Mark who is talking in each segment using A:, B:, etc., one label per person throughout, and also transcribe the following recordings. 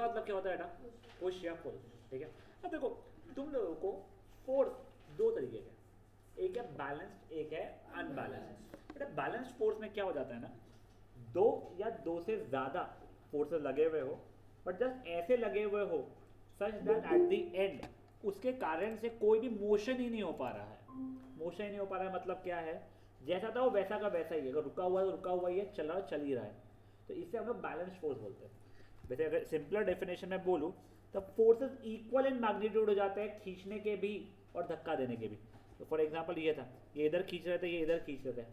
A: का मतलब क्या होता है बेटा? पुश या पुल, ठीक है। अब देखो तुम लोगों को फोर्स दो तरीके के, एक है बैलेंस्ड, एक है अनबैलेंस्ड। बेटा बैलेंस्ड फोर्स में क्या हो जाता है ना, दो या दो से ज्यादा फोर्सेस लगे हुए हो, बट जस्ट ऐसे लगे हुए हो such that at the end उसके कारण से कोई भी मोशन ही नहीं हो पा रहा है। मोशन ही नहीं हो पा रहा है मतलब क्या है, जैसा था वो वैसा का वैसा ही है, अगर रुका हुआ है तो रुका हुआ ही है, चल रहा है चल ही रहा है। तो इससे हम लोग बैलेंस फोर्स बोलते हैं। वैसे अगर सिंपलर डेफिनेशन में बोलूँ तो फोर्सेस इक्वल इन मैग्नीट्यूड हो जाते हैं, खींचने के भी और धक्का देने के भी। तो फॉर एग्जाम्पल ये था, ये इधर खींच रहे थे, ये इधर खींच रहे थे,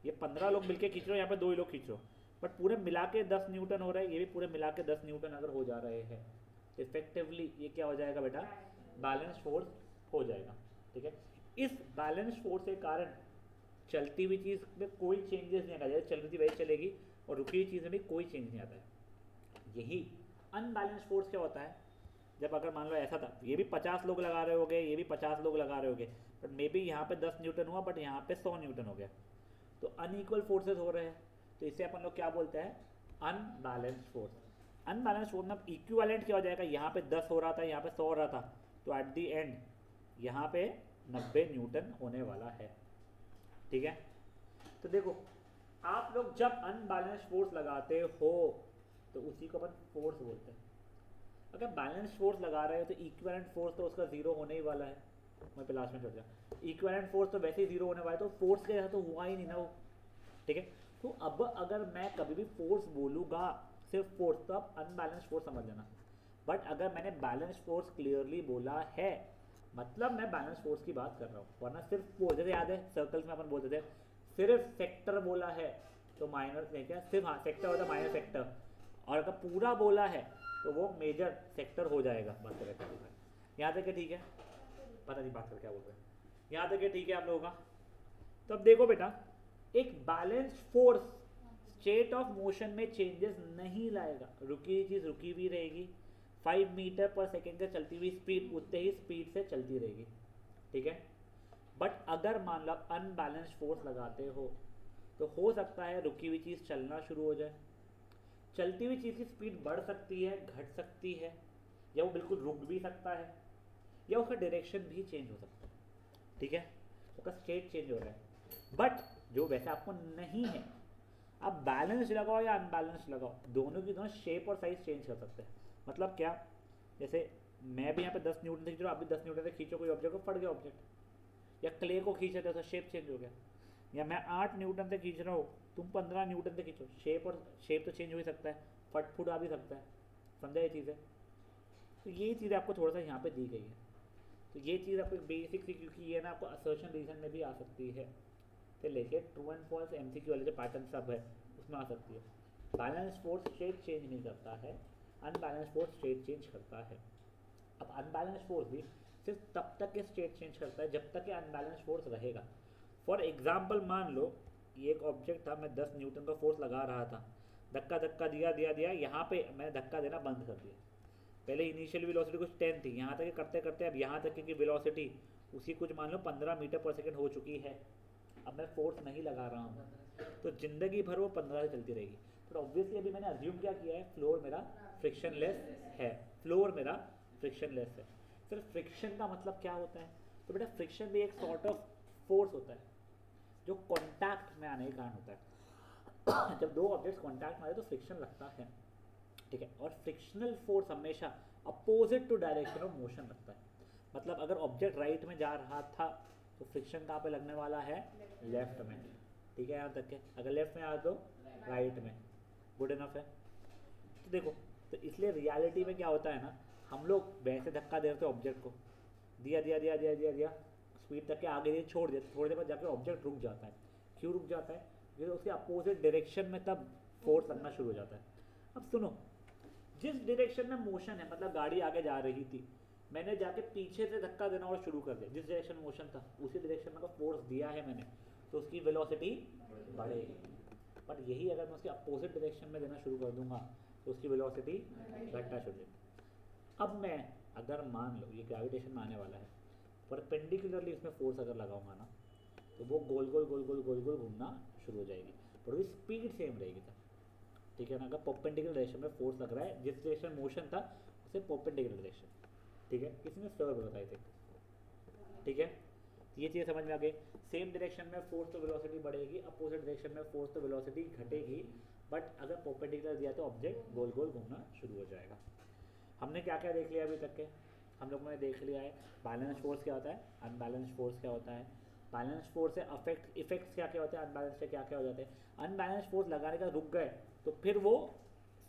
A: ये 15 लोग मिलकर खींच रहे हो, यहाँ पे 2 ही लोग खींच रहे हो, बट पूरे मिला के 10 न्यूटन हो रहे हैं, ये भी पूरे मिला के 10 न्यूटन अगर हो जा रहे हैं, इफेक्टिवली ये क्या हो जाएगा बेटा, बैलेंस फोर्स हो जाएगा, ठीक है। इस बैलेंस फोर्स के कारण चलती हुई चीज़ में कोई चेंजेस नहीं आएगा, चल रही थी वही चलेगी, और रुकी हुई चीज़ में भी कोई चेंज नहीं आता है। यही अनबैलेंस फोर्स क्या होता है, जब अगर मान लो ऐसा था, ये भी 50 लोग लगा रहे होगे, ये भी 50 लोग लगा रहे होगे, बट मे बी यहाँ पे 10 न्यूटन हुआ, बट यहाँ पे 100 न्यूटन हो गया, तो अनइक्वल फोर्सेस हो रहे हैं। तो इसे अपन लोग क्या बोलते हैं, अनबैलेंस्ड फोर्स। अनबैलेंस्ड फोर्स में इक्विवेलेंट क्या हो जाएगा, यहाँ पे 10 हो रहा था, यहाँ पे 100 हो रहा था, तो एट द एंड यहाँ पे 90 न्यूटन होने वाला है, ठीक है। तो देखो आप लोग जब अनबैलेंस्ड फोर्स लगाते हो तो उसी को अपन फोर्स बोलते हैं। अगर बैलेंस फोर्स लगा रहे हो तो इक्विवेलेंट फोर्स तो उसका जीरो होने ही वाला है, मैं पे लास्ट में छोड़ दिया, इक्विवेलेंट फोर्स तो वैसे ही जीरो होने वाला है, तो फोर्स के जैसा तो हुआ ही नहीं ना वो, ठीक है। तो अब अगर मैं कभी भी फोर्स बोलूँगा सिर्फ फोर्स, तो आप अनबैलेंस फोर्स समझ लेना, बट अगर मैंने बैलेंस फोर्स क्लियरली बोला है मतलब मैं बैलेंस फोर्स की बात कर रहा हूँ, वरना सिर्फ फोर्स, जैसे याद है सर्कल्स में अपन बोलते थे सिर्फ सेक्टर बोला है तो माइनर नहीं, क्या सिर्फ हाँ सेक्टर होता है माइनर सेक्टर, और अगर पूरा बोला है तो वो मेजर सेक्टर हो जाएगा। बात करें यहाँ तक है, ठीक है, पता नहीं बात कर क्या बोल रहे हैं, यहाँ तक है, ठीक है आप लोगों का। तो अब देखो बेटा, एक balanced force state of motion में चेंजेस नहीं लाएगा, रुकी हुई चीज़ रुकी हुई रहेगी, 5 मीटर पर सेकेंड से चलती हुई स्पीड उतने ही स्पीड से चलती रहेगी, ठीक है। बट अगर मान लो अनबैलेंस्ड फोर्स लगाते हो तो हो सकता है रुकी हुई चीज़ चलना शुरू हो जाए, चलती हुई चीज़ की स्पीड बढ़ सकती है, घट सकती है, या वो बिल्कुल रुक भी सकता है, या उसका डायरेक्शन भी चेंज हो सकता है, ठीक है, उसका स्टेट चेंज हो रहा है। बट जो वैसे आपको नहीं है, आप बैलेंस लगाओ या अनबैलेंस लगाओ, दोनों की दोनों शेप और साइज चेंज कर सकते हैं। मतलब क्या, जैसे मैं भी यहाँ पे 10 न्यूटन से खींच रहा हूँ, आप भी 10 न्यूटन से खींचो कोई ऑब्जेक्ट को, फट गया ऑब्जेक्ट, या क्ले को खींच रहे थे तो शेप चेंज हो गया, या मैं 8 न्यूटन से खींच रहा हूँ, तुम 15 न्यूटन से खींचो, शेप तो चेंज हो ही सकता है, फट फुट आ भी सकता है, समझा ये चीज़ है। तो ये चीज़ आपको थोड़ा सा यहाँ पे दी गई है, तो ये चीज़ आपको बेसिक सी, क्योंकि ये ना आपको असर्शन रीजन में भी आ सकती है, से लेके ट्रू एंड फॉल्स MCQ वाले जो पैटर्न सब है उसमें आ सकती है। बैलेंस फोर्स स्टेट चेंज नहीं करता है, अनबैलेंस फोर्स स्टेट चेंज करता है। अब अनबैलेंस फोर्स भी सिर्फ तब तक के स्टेट चेंज करता है जब तक कि अनबैलेंस फोर्स रहेगा। फॉर एग्जाम्पल मान लो ये एक ऑब्जेक्ट था, मैं 10 न्यूटन का फोर्स लगा रहा था, धक्का धक्का दिया दिया दिया, यहाँ पे मैंने धक्का देना बंद कर दिया, पहले इनिशियल वेलोसिटी कुछ 10 थी, यहाँ तक करते करते अब यहाँ तक की वेलोसिटी उसी कुछ मान लो 15 मीटर पर सेकेंड हो चुकी है, अब मैं फोर्स नहीं लगा रहा हूँ, तो ज़िंदगी भर वो 15 से चलती रहेगी। तो ऑब्वियसली अभी मैंने अज्यूम क्या किया है, फ्लोर मेरा फ्रिक्शनलेस है, फ्लोर मेरा फ्रिक्शनलेस है। सिर्फ फ्रिक्शन का मतलब क्या होता है, तो बेटा फ्रिक्शन भी एक सॉर्ट ऑफ फोर्स होता है जो कॉन्टैक्ट में आने के कारण होता है। जब दो ऑब्जेक्ट्स कॉन्टैक्ट में आते तो फ्रिक्शन लगता है, ठीक है, और फ्रिक्शनल फोर्स हमेशा opposite to direction of motion लगता है। मतलब अगर ऑब्जेक्ट राइट में जा रहा था तो फ्रिक्शन कहाँ पे लगने वाला है, लेफ्ट में, ठीक है, यहाँ तक के, अगर लेफ्ट में आ तो राइट में, गुड इनफ है। तो देखो, तो इसलिए रियलिटी में क्या होता है ना, हम लोग वैसे धक्का दे रहे थे ऑब्जेक्ट को, दिया दिया दिया दिया दिया दिया, स्पीड तक के आगे दिए, छोड़ दिया, थोड़ी देर बाद जाकर ऑब्जेक्ट रुक जाता है। क्यों रुक जाता है, क्योंकि उसके अपोजिट डायरेक्शन में तब फोर्स लगना शुरू हो जाता है। अब सुनो, जिस डायरेक्शन में मोशन है, मतलब गाड़ी आगे जा रही थी, मैंने जाके पीछे से धक्का देना और शुरू कर दिया, जिस डायरेक्शन में मोशन था उसी डायरेक्शन में अगर फोर्स दिया है मैंने, तो उसकी वेलोसिटी बढ़ेगी। बट यही अगर मैं उसके अपोजिट डायरेक्शन में देना शुरू कर दूंगा तो उसकी वेलोसिटी घटना शुरू हो जाएगी। अब मैं अगर मान लो ये ग्रेविटेशन में आने वाला है, परपेंडिकुलरली इसमें फोर्स अगर लगाऊंगा ना, तो वो गोल गोल गोल गोल गोल गोल घूमना शुरू हो जाएगी, पर उसकी स्पीड सेम रहेगी तब, ठीक है ना, अगर परपेंडिकुलर डायरेक्शन में फोर्स लग रहा है, जिस डायरेक्शन मोशन था उसे परपेंडिकुलर डायरेक्शन, ठीक है, किसी ने स्लोअर बोला था आई थिंक, ठीक है, ये चीज़ समझ में आ गई। सेम डायरेक्शन में फोर्स तो वेलोसिटी बढ़ेगी, अपोजिट डायरेक्शन में फोर्स तो वेलोसिटी घटेगी, बट अगर परपेंडिकुलर दिया तो ऑब्जेक्ट गोल गोल घूमना शुरू हो जाएगा। हमने क्या क्या देख लिया अभी तक के, हम लोगों ने देख लिया है बैलेंस फोर्स क्या होता है, अनबैलेंस फोर्स क्या होता है, बैलेंस फोर्स से अफेक्ट इफेक्ट्स क्या क्या होते हैं, अनबैलेंस से क्या क्या हो जाते हैं। अनबैलेंस फोर्स लगाने का रुक गए तो फिर वो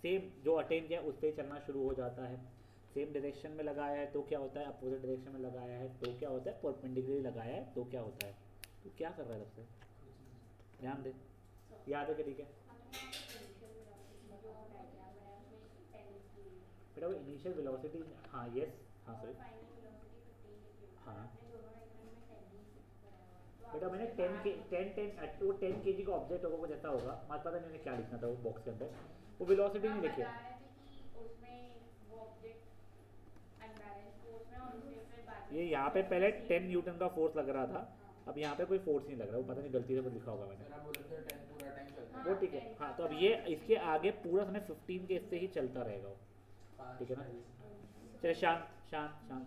A: सेम जो अटेन किया उस पर चलना शुरू हो जाता है। सेम डायरेक्शन में लगाया है तो क्या होता है, अपोजिट डायरेक्शन में लगाया है तो क्या होता है, परपेंडिकुलरली लगाया है तो क्या होता है। तो क्या कर रहा है सबसे, ध्यान दे, याद है कि ठीक है बेटा, वो इनिशियल वेलोसिटी, हाँ यस, हाँ सॉरी, हाँ बेटा मैंने 10 केजी का ऑब्जेक्ट होगा, कुछ ऐसा होगा, मुझे पता नहीं मैंने क्या लिखना था वो बॉक्स के अंदर, वो वेलोसिटी नहीं लिखी है। ये यहाँ पे पहले 10 न्यूटन का फोर्स लग रहा था, अब यहाँ पे कोई फोर्स नहीं लग रहा, वो पता नहीं गलती से कुछ लिखा होगा मैंने, वो ठीक है। हाँ तो अब ये इसके आगे पूरा समय 15 के इससे ही चलता रहेगा वो, ठीक है ना। चलिए शांत शांत शांत,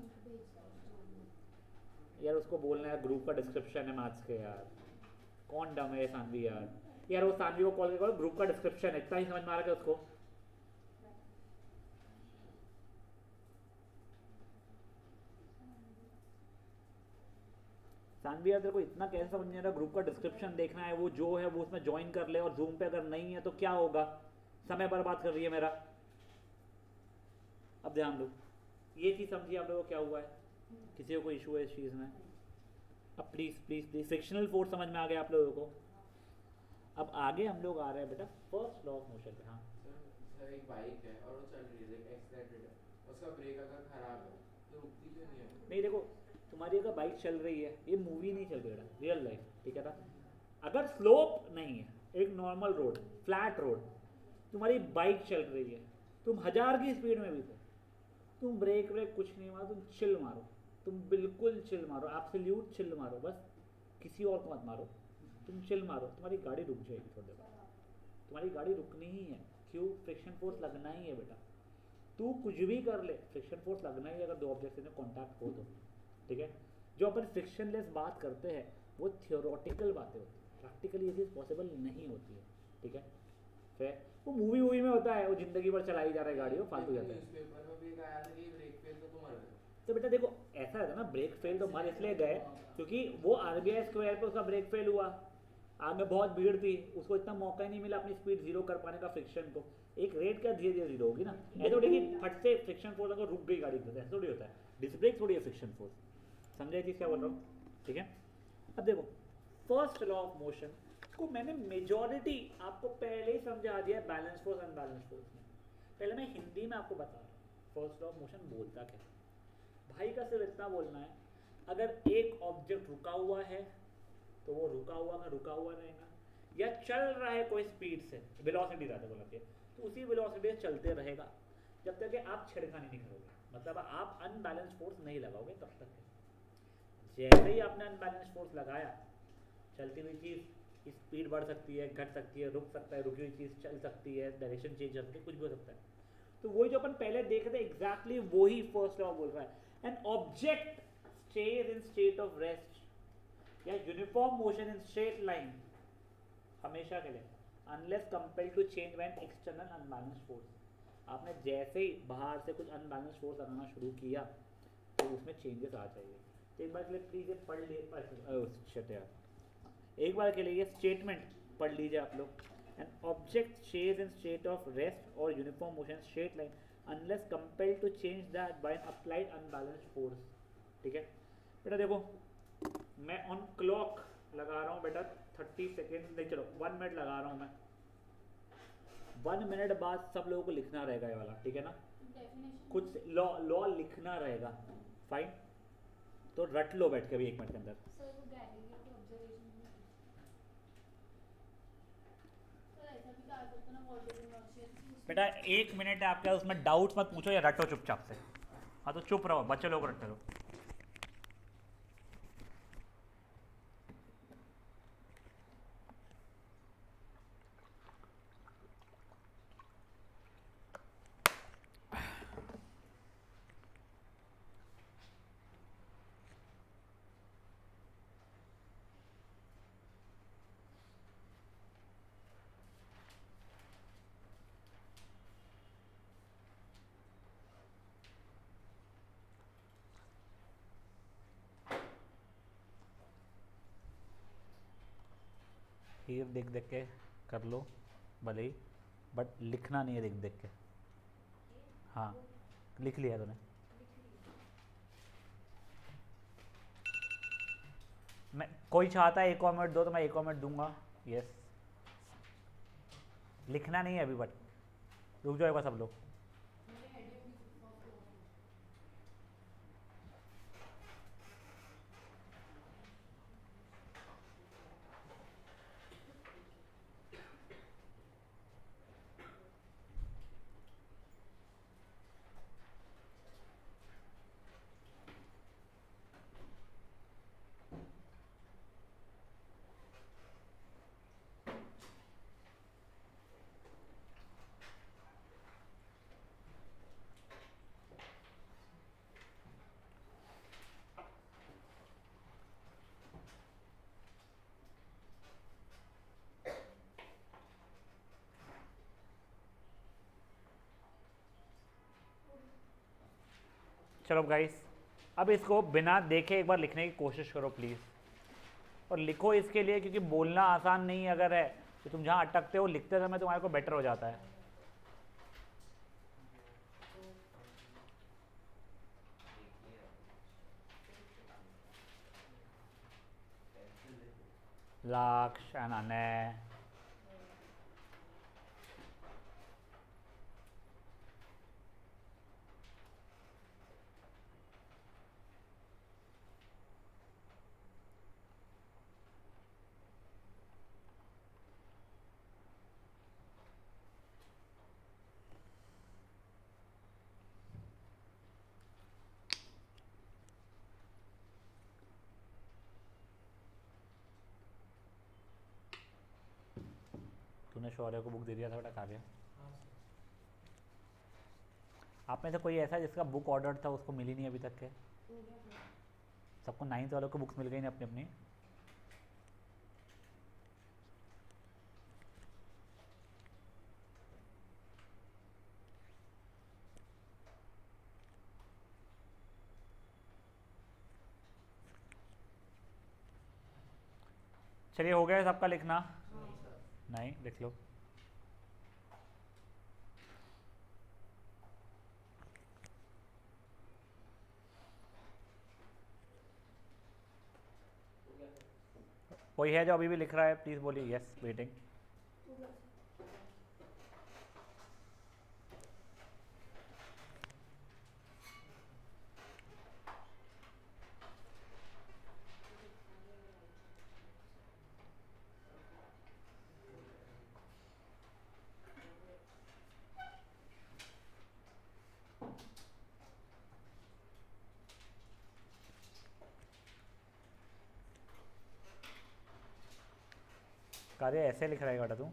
A: यार उसको बोलना है ग्रुप का डिस्क्रिप्शन है मैथ्स के यार, कौन डम है ये सानवी यार, यार वो सानवी को कॉल करो, ग्रुप का डिस्क्रिप्शन है, इतना ही समझ में आ रहा है उसको। सानवी यार तेरे को इतना कैसे समझ नहीं आ रहा, ग्रुप का डिस्क्रिप्शन देखना है, वो जो है वो उसमें ज्वाइन कर ले, और जूम पे अगर नहीं है तो क्या होगा, समय बर्बाद कर रही है मेरा। अब ध्यान दो, ये चीज़ समझिए आप लोगों को क्या हुआ है, किसी को कोई इशू है इस चीज़ में। अब please please please frictional force समझ में आ गया आप लोगों को। अब आगे हम लोग आ रहे हैं बेटा फर्स्ट लॉ ऑफ मोशन पे। हाँ
B: सर एक बाइक है और वो चल रही है, लाइक एक्सीलरेटेड है, उसका ब्रेक अगर खराब है तो रुकती क्यों नहीं है?
A: नहीं देखो, तुम्हारी अगर बाइक चल रही है, ये मूवी नहीं चल रही है, रियल लाइफ, ठीक है ना, अगर स्लोप नहीं है, एक नॉर्मल रोड, फ्लैट रोड, तुम्हारी बाइक चल रही है, तुम 1000 की स्पीड में भी थे, तुम ब्रेक ब्रेक कुछ नहीं मारो, तुम चिल मारो, तुम बिल्कुल चिल मारो, एब्सोल्यूट चिल मारो, बस किसी और को मत मारो, तुम चिल मारो, तुम्हारी गाड़ी रुक जाएगी थोड़ी देर बाद, तुम्हारी गाड़ी रुकनी ही है। क्यों, फ्रिक्शन फोर्स लगना ही है बेटा, तू कुछ भी कर ले फ्रिक्शन फोर्स लगना ही है, अगर दो ऑब्जेक्ट में कॉन्टैक्ट हो तो, ठीक है। जो अपन फ्रिक्शनलेस बात करते हैं वो थियोरटिकल बातें होती है, प्रैक्टिकली ये चीज़ पॉसिबल नहीं होती है, ठीक है। फिर वो मूवी में होता है, वो जिंदगी भर चलाई जा रहा है गाड़ी, वो फालतू जाता है।
B: न्यूज़पेपर में भी एक आया था कि ब्रेक फेल तो तुम मर गए।
A: तो बेटा देखो ऐसा है ना, ब्रेक फेल तो मर इसलिए गए क्योंकि वो RBI स्क्वायर पे उसका ब्रेक फेल हुआ, आगे बहुत भीड़ थी, उसको इतना मौका ही नहीं मिला अपनी स्पीड जीरो कर पाने का, फ्रिक्शन को एक रेट क्या धीरे धीरे जीरो होगी ना, ऐसा थोड़ी कि फट से फ्रिक्शन फोर्स अगर रुक गई गाड़ी, ऐसा थोड़ी होता है, डिस्क ब्रेक थोड़ी है फ्रिक्शन फोर्स, समझे चीज़ क्या बोल रहा हूँ, ठीक है। अब देखो फर्स्ट लॉ ऑफ मोशन को मैंने मेजॉरिटी आपको पहले ही समझा दिया बैलेंस फोर्स अनबैलेंस फोर्स में, पहले मैं हिंदी में आपको बता रहा हूँ फर्स्ट लॉ ऑफ मोशन बोलता क्या है। भाई का सिर्फ इतना बोलना है, अगर एक ऑब्जेक्ट रुका हुआ है तो वो रुका हुआ का रुका हुआ रहेगा, या चल रहा है कोई स्पीड से, वेलोसिटी ज़्यादा बोला चाहिए, तो उसी वेलोसिटी से चलते रहेगा जब तक कि आप छिड़खानी नहीं करोगे, मतलब आप अनबैलेंस फोर्स नहीं लगाओगे तब तक। जैसे ही आपने अनबैलेंस फोर्स लगाया, चलती हुई चीज़ की स्पीड बढ़ सकती है, घट सकती है, रुक सकता है, रुकी हुई चीज़ चल सकती है, डायरेक्शन चेंज हो सकती है, कुछ भी हो सकता है। तो वही जो अपन पहले देख रहे थे एग्जैक्टली वही फर्स्ट लॉ बोल रहा है, an object stays in state of rest या uniform motion in straight line हमेशा के लिए, unless compelled to change by an external unbalance force. आपने जैसे ही बाहर से कुछ अनबैलेंस फोर्स लगाना शुरू किया तो उसमें चेंजेस आ जाएंगे। तो एक बार के लिए प्लीज पढ़ लिए, एक बार के लिए ये स्टेटमेंट पढ़ लीजिए आप लोग, an object stays in state of rest और uniform motion straight line unless compelled to change that by an applied unbalanced force, ठीक है। बेटा देखो मैं ऑन क्लॉक लगा रहा हूँ बेटा 30 सेकेंड, नहीं चलो 1 मिनट लगा रहा हूँ मैं, 1 मिनट बाद सब लोगों को लिखना रहेगा ये वाला, ठीक है ना, कुछ लॉ लिखना रहेगा, फाइन। तो रट लो बैठ के अभी 1 मिनट के अंदर। बेटा 1 मिनट है आपके, उसमें डाउट्स मत पूछो या रटो चुपचाप से, हाँ तो चुप रहो, बच्चे लोग रटते रहो। फिर देख देख के कर लो भले ही, बट लिखना नहीं है देख देख के। हाँ लिख लिया तूने। मैं कोई चाहता है एक और मिनट दो तो मैं एक और मिनट दूंगा। यस लिखना नहीं है अभी, बट रुक जाओ एक बार सब लोग। चलो गाइस, अब इसको बिना देखे एक बार लिखने की कोशिश करो प्लीज़, और लिखो इसके लिए, क्योंकि बोलना आसान नहीं अगर है तो तुम जहाँ अटकते हो लिखते समय तुम्हारे को बेटर हो जाता है। Laksh and Anay. तूने शौर्य को बुक दे दिया था बेटा, काव्य? आप में से कोई ऐसा जिसका बुक ऑर्डर था उसको मिली नहीं अभी तक के? सबको 9th वालों को बुक्स मिल गई ना अपनी अपनी? चलिए हो गया सबका लिखना? नहीं, लिख लो। कोई है जो अभी भी लिख रहा है? प्लीज बोलिए यस, वेटिंग। कार्य ऐसे लिख रहा है बेटा तू?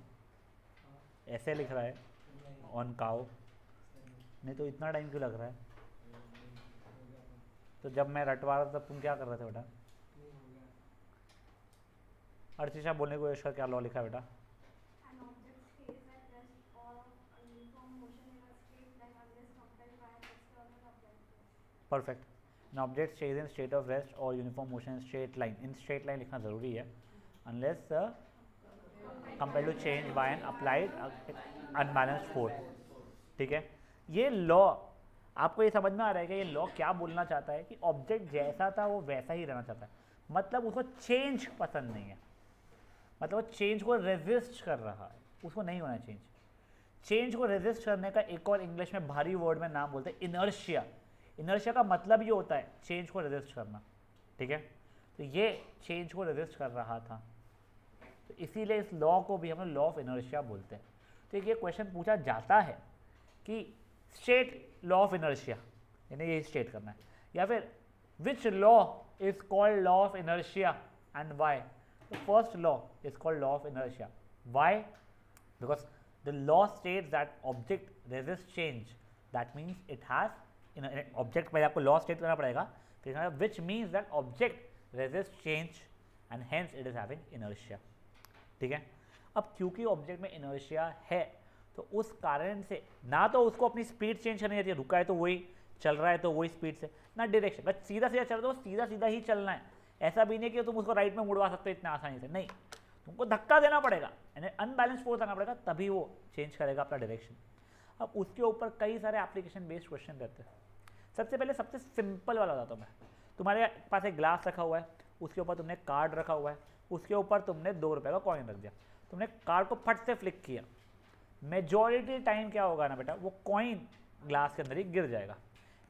A: ऐसे लिख रहा है ऑन काउ? नहीं तो इतना टाइम क्यों लग रहा है? तो जब मैं रटवा रहा था तब तुम क्या कर रहे थे बेटा? अर्चिशा बोलने को इसका क्या लॉ लिखा है बेटा? Perfect. An object stays in state of rest और uniform motion in straight line. In straight line लिखना ज़रूरी है, unless compelled to change by an applied unbalanced force. ठीक है, ये लॉ आपको ये समझ में आ रहा है कि ये लॉ क्या बोलना चाहता है कि ऑब्जेक्ट जैसा था वो वैसा ही रहना चाहता है, मतलब उसको चेंज पसंद नहीं है, मतलब वो चेंज को रेजिस्ट कर रहा है, उसको नहीं होना चेंज। चेंज को रेजिस्ट करने का एक और इंग्लिश में भारी वर्ड में नाम बोलते हैं इनर्शिया। इनर्शिया का मतलब ये होता है चेंज को रेजिस्ट करना। ठीक है, तो ये चेंज को रेजिस्ट कर रहा था, तो इसीलिए इस लॉ को भी हम लोग लॉ ऑफ इनर्शिया बोलते हैं। तो ये क्वेश्चन पूछा जाता है कि स्टेट लॉ ऑफ इनर्शिया, यानी ये स्टेट करना है, या फिर विच law is called law of inertia and why. The first law is called law of inertia. Why? Because the law states that object resist change, that means it has object, पहले आपको law state करना पड़ेगा, फिर which means that object resist change and hence it is having inertia. ठीक है, अब क्योंकि object में इनर्शिया है तो उस कारण से ना तो उसको अपनी स्पीड चेंज करनी रहती है, रुका है तो वही, चल रहा है तो वही स्पीड से, ना डायरेक्शन, बस सीधा सीधा चल रहा है तो सीधा सीधा ही चलना है। ऐसा भी नहीं कि तुम उसको राइट में मुड़वा सकते हो इतना आसानी से, नहीं, तुमको धक्का देना पड़ेगा, यानी अनबैलेंस फोर्स लगाना पड़ेगा, तभी वो चेंज करेगा अपना डायरेक्शन। अब उसके ऊपर कई सारे एप्लीकेशन बेस्ड क्वेश्चन रहते हैं। सबसे पहले सबसे सिंपल वाला बताता हूँ मैं। तुम्हारे पास एक ग्लास रखा हुआ है, उसके ऊपर तुमने कार्ड रखा हुआ है, उसके ऊपर तुमने 2 रुपये का कॉइन रख दिया, तुमने कार्ड को फट से फ्लिक किया, मेजॉरिटी टाइम क्या होगा ना बेटा, वो कॉइन ग्लास के अंदर ही गिर जाएगा।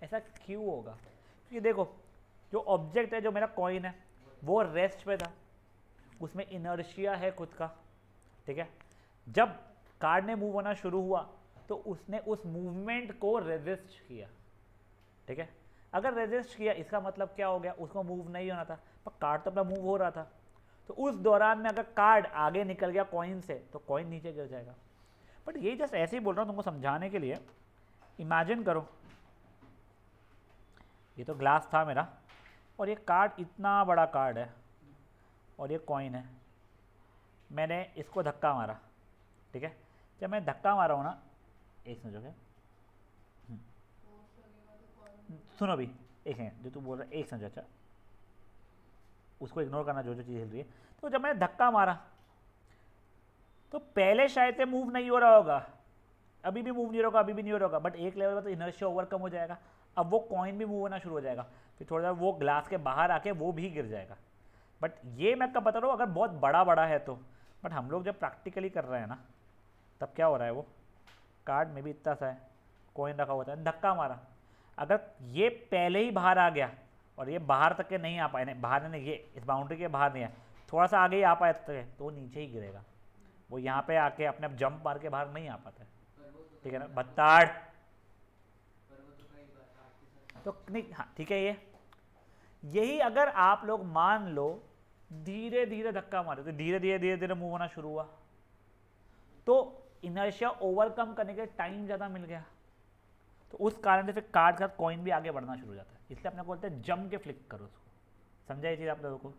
A: ऐसा क्यों होगा? क्योंकि देखो जो ऑब्जेक्ट है, जो मेरा कॉइन है, वो रेस्ट पे था, उसमें इनर्शिया है खुद का, ठीक है। जब कार्ड ने मूव होना शुरू हुआ तो उसने उस मूवमेंट को रेजिस्ट किया, ठीक है। अगर रेजिस्ट किया इसका मतलब क्या हो गया, उसको मूव नहीं होना था, पर कार्ड तो अपना मूव हो रहा था, तो उस दौरान में अगर कार्ड आगे निकल गया कॉइन से तो कॉइन नीचे गिर जाएगा। बट ये जस्ट ऐसे ही बोल रहा हूँ तुमको समझाने के लिए। इमेजिन करो ये तो ग्लास था मेरा, और ये कार्ड इतना बड़ा कार्ड है और ये कॉइन है, मैंने इसको धक्का मारा, ठीक है। जब मैं धक्का मारा हूँ ना, एक समझो क्या, सुनो भी एक सेकंड, जो तू बोल रहा है एक समझो, अच्छा उसको इग्नोर करना जो जो चीज़ हिल रही है। तो जब मैंने धक्का मारा तो पहले शायद से मूव नहीं हो रहा होगा, अभी भी मूव नहीं होगा, अभी भी नहीं हो रहा होगा, बट एक लेवल पर तो इनर्शिया ओवरकम हो जाएगा, अब वो कॉइन भी मूव होना शुरू हो जाएगा, फिर थोड़ा सा वो ग्लास के बाहर आके वो भी गिर जाएगा। बट ये मैं कब बता रहा हूँ, अगर बहुत बड़ा बड़ा है तो। बट हम लोग जब प्रैक्टिकली कर रहे हैं ना, तब क्या हो रहा है, वो कार्ड में भी इतना सा है, कॉइन रखा होता है, धक्का मारा, अगर ये पहले ही बाहर आ गया और ये बाहर तक के नहीं आ पाए, नहीं बाहर नहीं, ये इस बाउंड्री के बाहर नहीं है, थोड़ा सा आगे ही आ पाए तो वो नीचे ही गिरेगा, वो यहाँ पे आके अपने आप जंप मार के बाहर नहीं आ पाता है, ठीक है ना बत्ताड़। तो नहीं, हाँ ठीक है, यही अगर आप लोग मान लो धीरे धीरे धक्का मारे तो धीरे धीरे धीरे धीरे मूव होना शुरू हुआ, तो इनर्शिया ओवरकम करने के टाइम ज़्यादा मिल गया, तो उस कारण से फिर कार्ड का कॉइन भी आगे बढ़ना शुरू हो जाता है। इसलिए अपने को बोलते हैं जम के फ्लिक करो उसको। समझा ये चीज़ आप लोगों को?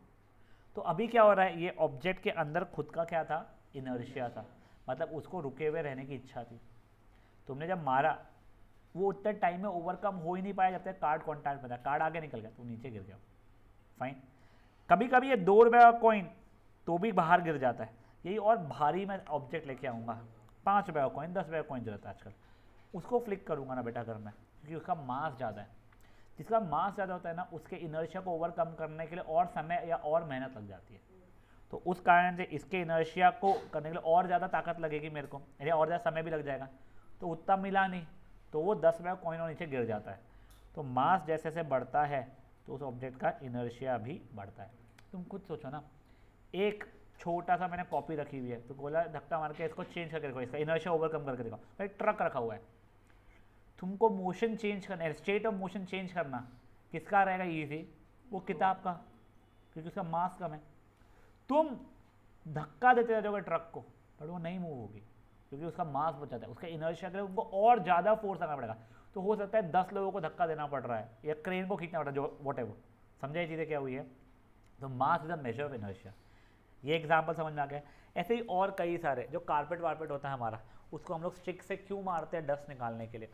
A: तो अभी क्या हो रहा है, ये ऑब्जेक्ट के अंदर खुद का क्या था, इनर्शिया था, मतलब उसको रुके हुए रहने की इच्छा थी। तुमने जब मारा वो उतने टाइम में ओवरकम हो ही नहीं पाया जब तक कार्ड कॉन्टैक्ट में था, कार्ड आगे निकल गया तो नीचे गिर गया, फाइन। कभी कभी ये 2 रुपये का कॉइन तो भी बाहर गिर जाता है। यही और भारी मैं ऑब्जेक्ट लेके आऊँगा, 5 रुपये का कॉइन, 10 रुपये का कॉइन जो रहता है आजकल, उसको फ्लिक करूँगा ना बेटा घर में, क्योंकि उसका मास ज़्यादा है। जिसका मास ज़्यादा होता है ना, उसके इनर्शिया को ओवरकम करने के लिए और समय या और मेहनत लग जाती है, तो उस कारण से इसके इनर्शिया को करने के लिए और ज़्यादा ताकत लगेगी मेरे को, या और ज़्यादा समय भी लग जाएगा, तो उतना मिला नहीं, तो वो 10 रुपये का कॉइन और नीचे गिर जाता है। तो मास जैसे जैसे बढ़ता है तो उस ऑब्जेक्ट का इनर्शिया भी बढ़ता है। तुम खुद सोचो ना, एक छोटा सा मैंने कॉपी रखी हुई है, तो बोला धक्का मार के इसको चेंज करके देखो, इसका इनर्शिया ओवरकम करके देखो। भाई ट्रक रखा हुआ है, तुमको मोशन चेंज करना है, स्टेट ऑफ मोशन चेंज करना किसका रहेगा ईजी, वो किताब का, क्योंकि उसका मास कम है। तुम धक्का देते रहोगे ट्रक को, पर वो नहीं मूव होगी, क्योंकि उसका मास बहुत ज़्यादा है, उसका इनर्शिया के लिए उनको और ज़्यादा फोर्स आना पड़ेगा। तो हो सकता है 10 लोगों को धक्का देना पड़ रहा है, या क्रेन को खींचना पड़ रहा है, जो वॉट एवर। समझा ये चीज़ें क्या हुई है? तो mass is a measure of inertia. ये एग्जाम्पल समझ में आ गया। ऐसे ही और कई सारे, जो कारपेट वारपेट होता है हमारा, उसको हम लोग स्टिक से क्यों मारते हैं, डस्ट निकालने के लिए।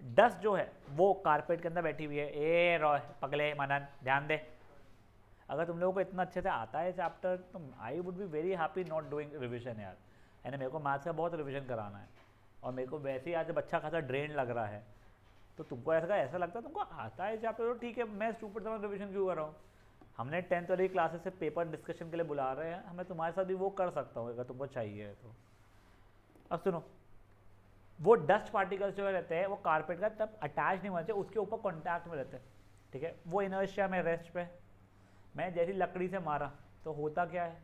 A: डस्ट जो है वो कारपेट के अंदर बैठी हुई है। ए रॉय पगले मनन ध्यान दे, अगर तुम लोगों को इतना अच्छे से आता है चैप्टर, तो I would be very happy not doing revision यार। यानी मेरे को मैथ्स का बहुत रिविजन कराना है, और मेरे को वैसे ही आज अच्छा खासा ड्रेन लग रहा है, तो तुमको ऐसा लगता है तुमको आता है चैप्टर, तो ठीक है, मैं स्टूपिड समझ रिविजन क्यों कर रहा हूँ। हमने 10th वाली क्लासेस से पेपर डिस्कशन के लिए बुला रहे हैं, मैं तुम्हारे साथ भी वो कर सकता हूँ अगर तुमको चाहिए तो। अब सुनो, वो डस्ट पार्टिकल्स जो रहते हैं वो कारपेट का तब अटैच नहीं होना चाहिए, उसके ऊपर कॉन्टैक्ट में रहते हैं, ठीक है। वो इनर्शिया में रेस्ट पे, मैं जैसी लकड़ी से मारा तो होता क्या है,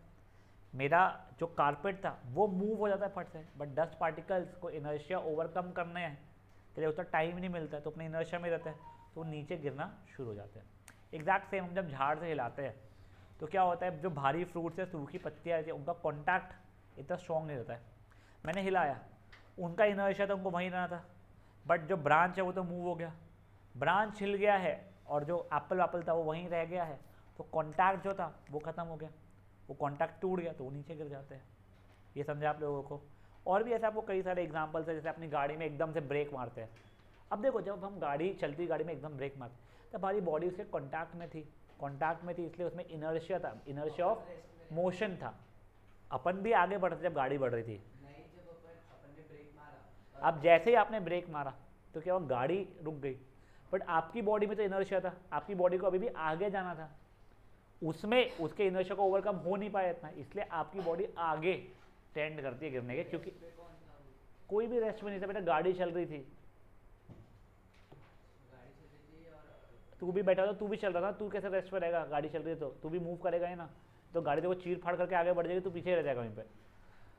A: मेरा जो कारपेट था वो मूव हो जाता है फट से, बट डस्ट पार्टिकल्स को इनर्शिया ओवरकम करने के लिए उतना टाइम नहीं मिलता है, तो अपने इनर्शिया में रहते हैं, तो नीचे गिरना शुरू हो जाते हैं। एग्जैक्ट सेम हम जब झाड़ से हिलाते हैं तो क्या होता है, जो भारी फ्रूट्स है, सूखी पत्तियाँ रहती है, उनका कॉन्टैक्ट इतना स्ट्रॉन्ग नहीं रहता है। मैंने हिलाया, उनका इनर्शिया तो उनको वहीं रहना था, बट जो ब्रांच है वो तो मूव हो गया, ब्रांच हिल गया है, और जो एप्पल वैप्पल था वो वहीं रह गया है, तो कॉन्टैक्ट जो था वो ख़त्म हो गया, वो कॉन्टैक्ट टूट गया, तो वो नीचे गिर जाते हैं। ये समझा आप लोगों को? और भी ऐसे आपको कई सारे एग्जांपल्स है, जैसे अपनी गाड़ी में एकदम से ब्रेक मारते हैं। अब देखो, जब हम गाड़ी चलती गाड़ी में एकदम ब्रेक मारते तब हमारी बॉडी उसके कॉन्टैक्ट में थी, इसलिए उसमें इनर्शिया था, इनर्शिया ऑफ मोशन था। अपन भी आगे बढ़ रहे जब गाड़ी बढ़ रही थी।
B: नहीं, जब अपन ने ब्रेक मारा,
A: अब जैसे ही आपने ब्रेक मारा तो क्या हुआ, गाड़ी रुक गई, बट आपकी बॉडी में तो इनर्शिया था, आपकी बॉडी को अभी भी आगे जाना था, उसमें उसके इनर्शिया को ओवरकम हो नहीं पाया इतना, इसलिए आपकी बॉडी आगे टेंड करती है गिरने के, क्योंकि
B: पे कौन था वो?
A: कोई भी रेस्ट में नहीं था बेटा, गाड़ी चल रही थी,
B: गाड़ी चल रही थी और
A: तू भी बैठा था, तू भी चल रहा था, तू कैसे रेस्ट पे रहेगा, गाड़ी चल रही है तो तू भी मूव करेगा ही ना, तो गाड़ी देखो चीर फाड़ करके आगे बढ़ जाएगी, तू पीछे रह जाएगा वहीं पे,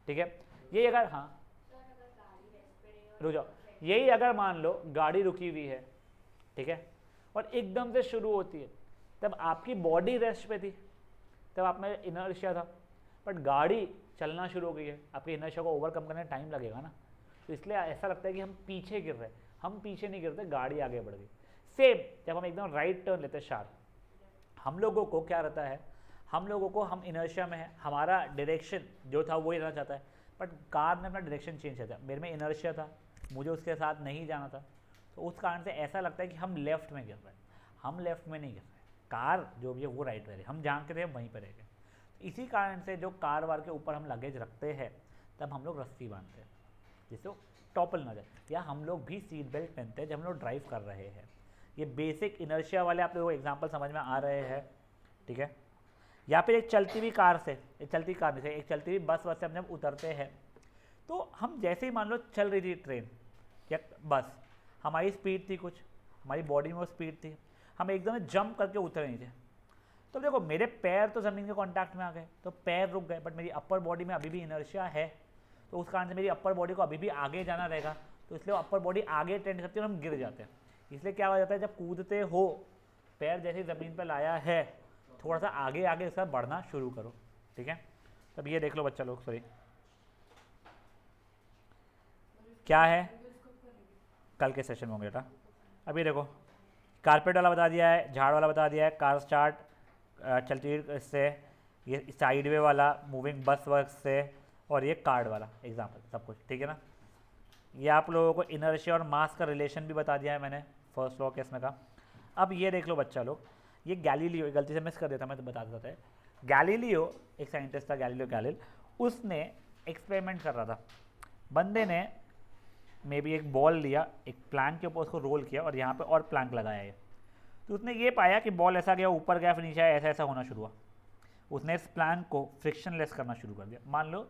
A: ठीक है। ये अगर, हाँ रुक जाओ, यही अगर मान लो गाड़ी रुकी हुई है, ठीक है, और एकदम से शुरू होती है, तब आपकी बॉडी रेस्ट पे थी, तब आप में इनर्शिया था, बट गाड़ी चलना शुरू हो गई है, आपके इनर्शिया को ओवरकम करने टाइम लगेगा ना, तो इसलिए ऐसा लगता है कि हम पीछे गिर रहे हैं, हम पीछे नहीं गिरते, गाड़ी आगे बढ़ गई। सेम जब हम एकदम राइट टर्न लेते हैं शार्प, हम लोगों को क्या रहता है, हम लोगों को, हम इनर्शिया में है, हमारा डायरेक्शन जो था वही रहना चाहता है, बट कार ने अपना डायरेक्शन चेंज किया था, मेरे में इनर्शिया था, मुझे उसके साथ नहीं जाना था, तो उस कारण से ऐसा लगता है कि हम लेफ्ट में गिर रहे हैं, हम लेफ्ट में नहीं गिर रहे, कार जो भी है वो राइट में रहे, हम जहाँ के थे वहीं पर रह गए। इसी कारण से जो कार वार के ऊपर हम लगेज रखते हैं, तब हम लोग रस्सी बांधते हैं जिससे वो टॉपल ना जाए, या हम लोग भी सीट बेल्ट पहनते हैं जब हम लोग ड्राइव कर रहे हैं। ये बेसिक इनर्शिया वाले आप लोगों को एग्जांपल समझ में आ रहे हैं, ठीक है। या फिर एक चलती हुई कार से, एक चलती कार से, एक चलती हुई बस वस से हम जब उतरते हैं, तो हम जैसे ही मान लो चल रही थी ट्रेन या बस, हमारी स्पीड थी कुछ, हमारी बॉडी में वो स्पीड थी, हम एकदम जंप करके उतर नहीं थे, तो देखो मेरे पैर तो ज़मीन के कांटेक्ट में आ गए, तो पैर रुक गए, बट मेरी अपर बॉडी में अभी भी इनर्शिया है, तो उस कारण से मेरी अपर बॉडी को अभी भी आगे जाना रहेगा, तो इसलिए अपर बॉडी आगे टेंड करती है और हम गिर जाते हैं। इसलिए क्या हो जाता है, जब कूदते हो, पैर जैसे ज़मीन पर लाया है, थोड़ा सा आगे आगे इसका बढ़ना शुरू करो, ठीक है। तब ये देख लो बच्चा लोग, सॉरी क्या है, कल के सेशन में होंगे बेटा। अभी देखो कारपेट वाला बता दिया है, झाड़ वाला बता दिया है, कार स्टार्ट चलती हुई इससे, ये साइड वे वाला मूविंग बस वर्क से, और ये कार्ड वाला एग्जाम्पल, सब कुछ ठीक है ना। ये आप लोगों को इनर्शिया और मास का रिलेशन भी बता दिया है मैंने फर्स्ट लॉ केस में का। अब ये देख लो बच्चा लोग, ये गैलीलियो, गलती से मिस कर देता मैं तो बता देता है, गैलीलियो एक साइंटिस्ट था, गैलीलियो गैलील, उसने एक्सपेरिमेंट कर रहा था, बंदे ने मे बी एक बॉल लिया, एक प्लैंक के ऊपर उसको रोल किया और यहाँ पे और प्लैंक लगाया है, तो उसने ये पाया कि बॉल ऐसा गया ऊपर गया फिर नीचे आया, ऐसा ऐसा होना शुरू हुआ। उसने इस प्लैंक को फ्रिक्शनलेस करना शुरू कर दिया, मान लो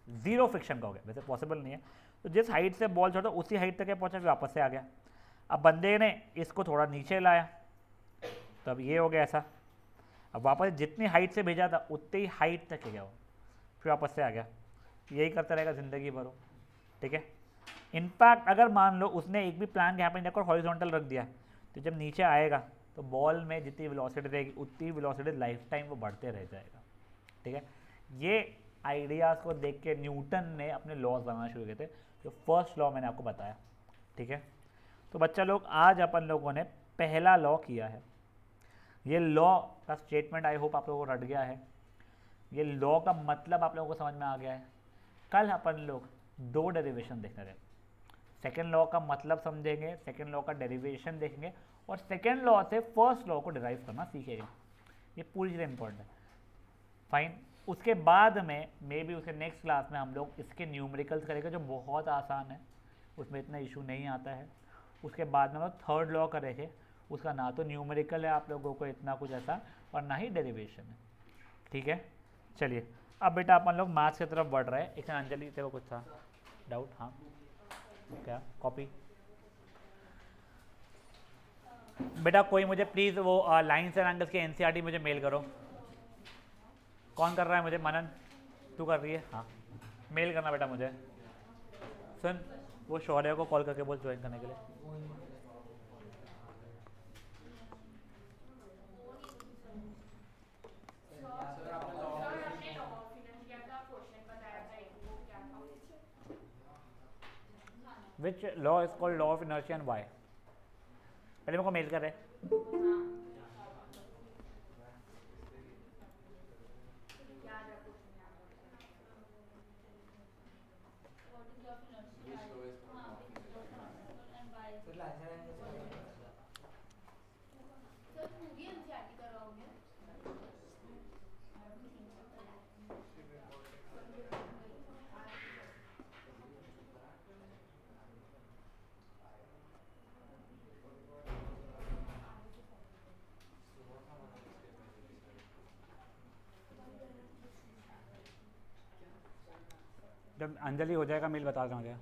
A: 0 फ्रिक्शन का हो गया, वैसे पॉसिबल नहीं है, तो जिस हाइट से बॉल छोड़ा उसी हाइट तक पहुंचा फिर वापस से आ गया। अब बंदे ने इसको थोड़ा नीचे लाया, तो अब ये हो गया ऐसा, अब वापस जितनी हाइट से भेजा था उतनी ही हाइट तक गया वो, फिर वापस से आ गया, यही करता रहेगा ज़िंदगी भर, ठीक है। इनफैक्ट अगर मान लो उसने एक भी प्लैंक यहाँ पर नहीं रखा और हॉरिजॉन्टल रख दिया, तो जब नीचे आएगा तो बॉल में जितनी वेलोसिटी रहेगी उतनी वेलोसिटी लाइफ टाइम वो बढ़ते रह जाएगा, ठीक है। ये आइडियाज़ को देख के न्यूटन ने अपने लॉज बनाना शुरू किए थे, जो फर्स्ट लॉ मैंने आपको बताया, ठीक है। तो बच्चा लोग आज अपन लोगों ने पहला लॉ किया है, ये लॉ का स्टेटमेंट आई होप आप लोगों को रट गया है, ये लॉ का मतलब आप लोगों को समझ में आ गया है। कल अपन लोग 2 डेरिवेशन देखने थे, सेकेंड लॉ का मतलब समझेंगे, सेकेंड लॉ का डेरिवेशन देखेंगे, और सेकेंड लॉ से फर्स्ट लॉ को डिराइव करना सीखेंगे, ये पूरी चीज़ें इंपॉर्टेंट है, फाइन। उसके बाद में मे बी उसके नेक्स्ट क्लास में हम लोग इसके न्यूमेरिकल्स करेंगे, जो बहुत आसान है, उसमें इतना इशू नहीं आता है। उसके बाद में हम लोग थर्ड लॉ करेंगे, उसका ना तो न्यूमेरिकल है आप लोगों को इतना कुछ ऐसा, और ना ही डेरिवेशन है, ठीक है। चलिए अब बेटा अपन लोग मैथ्स की तरफ बढ़ रहे हैं। एक अंजलि तेरे को कुछ था डाउट? हाँ क्या कॉपी बेटा, कोई मुझे प्लीज़ वो लाइन्स एंड एंगल्स के एनसीईआरटी मुझे मेल करो। कौन कर रहा है मुझे? मनन तू कर रही है? हाँ मेल करना बेटा मुझे। सुन वो शौर्य को कॉल करके बोल ज्वाइन करने के लिए। Which law is called law of inertia and why? पहले मेरे को मेल कर रहे। जब अंजलि हो जाएगा मेल बता दें मुझे।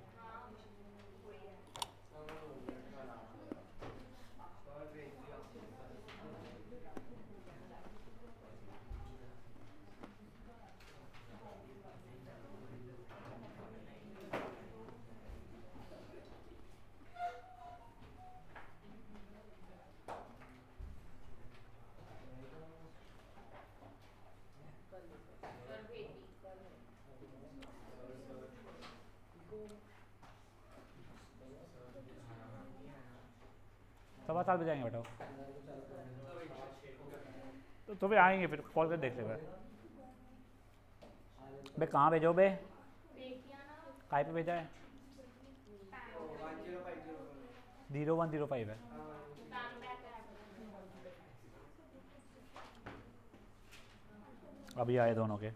A: सवा 7 बजे आएंगे बेटा। तो भी आएंगे फिर कॉल कर देख लेगा। बे कहाँ भेजो बे? काय पे भेजा है? 0105 है। अभी आए दोनों के।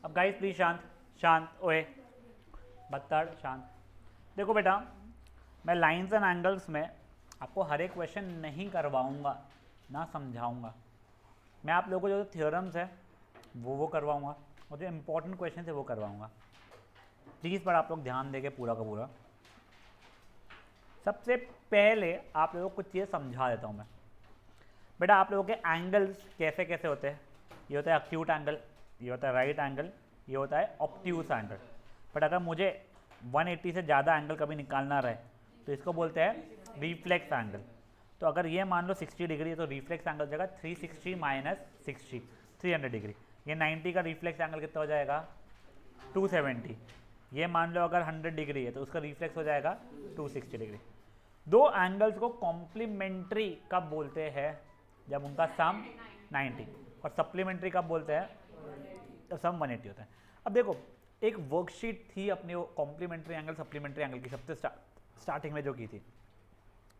A: अब गाइस प्लीज शांत शांत ओए बत्तड़ शांत। देखो बेटा मैं लाइंस एंड एंगल्स में आपको हर एक क्वेश्चन नहीं करवाऊंगा ना समझाऊंगा। मैं आप लोगों को जो थ्योरम्स है वो करवाऊंगा और जो इम्पोर्टेंट क्वेश्चन है वो करवाऊंगा। प्लीज़ पर आप लोग ध्यान देके पूरा का पूरा। सबसे पहले आप लोगों को कुछ चीज़ समझा देता हूँ मैं। बेटा आप लोगों के एंगल्स कैसे कैसे होते हैं? ये होता है एक्यूट एंगल, ये होता है राइट एंगल, ये होता है ऑब्ट्यूस एंगल। बट अगर मुझे 180 से ज़्यादा एंगल कभी निकालना रहे तो इसको बोलते हैं रिफ्लेक्स एंगल। तो अगर ये मान लो 60 डिग्री है तो रिफ्लेक्स एंगल जगह 360 माइनस 60 300 डिग्री। ये 90 का रिफ्लेक्स एंगल कितना हो जाएगा? 270। ये मान लो अगर 100 डिग्री है तो उसका रिफ्लेक्स हो जाएगा 260 डिग्री। दो एंगल्स को कॉम्प्लीमेंट्री कब बोलते हैं? जब उनका सम 90 और सप्लीमेंट्री कब बोलते हैं? जब सम 180 होता है। अब देखो एक वर्कशीट थी अपनी वो कॉम्प्लीमेंट्री एंगल सप्लीमेंट्री एंगल की सबसे स्टार्टिंग में जो की थी।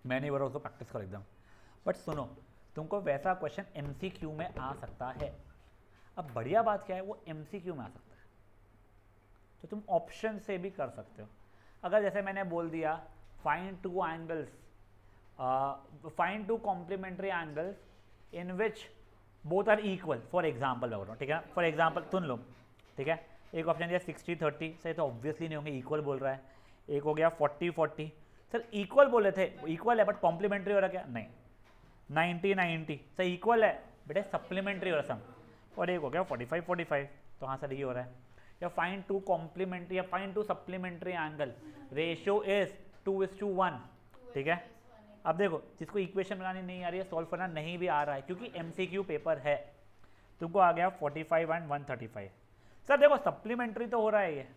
A: मैंने बोला उसको प्रैक्टिस करो एकदम। बट सुनो तुमको वैसा क्वेश्चन एमसीक्यू में आ सकता है। अब बढ़िया बात क्या है वो एमसीक्यू में आ सकता है तो तुम ऑप्शन से भी कर सकते हो। अगर जैसे मैंने बोल दिया find two angles find two complementary angles in which both are equal for example मैं बोल रहा हूँ, ठीक है। फॉर एग्जाम्पल सुन लो, ठीक है। एक ऑप्शन दिया 60-30 से तो ऑब्वियसली नहीं होंगे, इक्वल बोल रहा है। एक हो गया 40-40 सर इक्वल बोले थे, इक्वल है बट कॉम्प्लीमेंट्री हो रहा क्या? नहीं। 90-90 सर इक्वल है बेटे सप्लीमेंट्री हो रहा सम। और एक हो गया 45-45 तो हाँ सर ये हो रहा है। या फाइंड टू कॉम्प्लीमेंट्री या find to supplementary angle ratio is 2:1, ठीक है। अब देखो जिसको इक्वेशन बनानी नहीं आ रही है सॉल्व करना नहीं भी आ रहा है क्योंकि एमसीक्यू पेपर है, तुमको आ गया 45 एंड 135। सर देखो सप्लीमेंट्री तो हो रहा है ये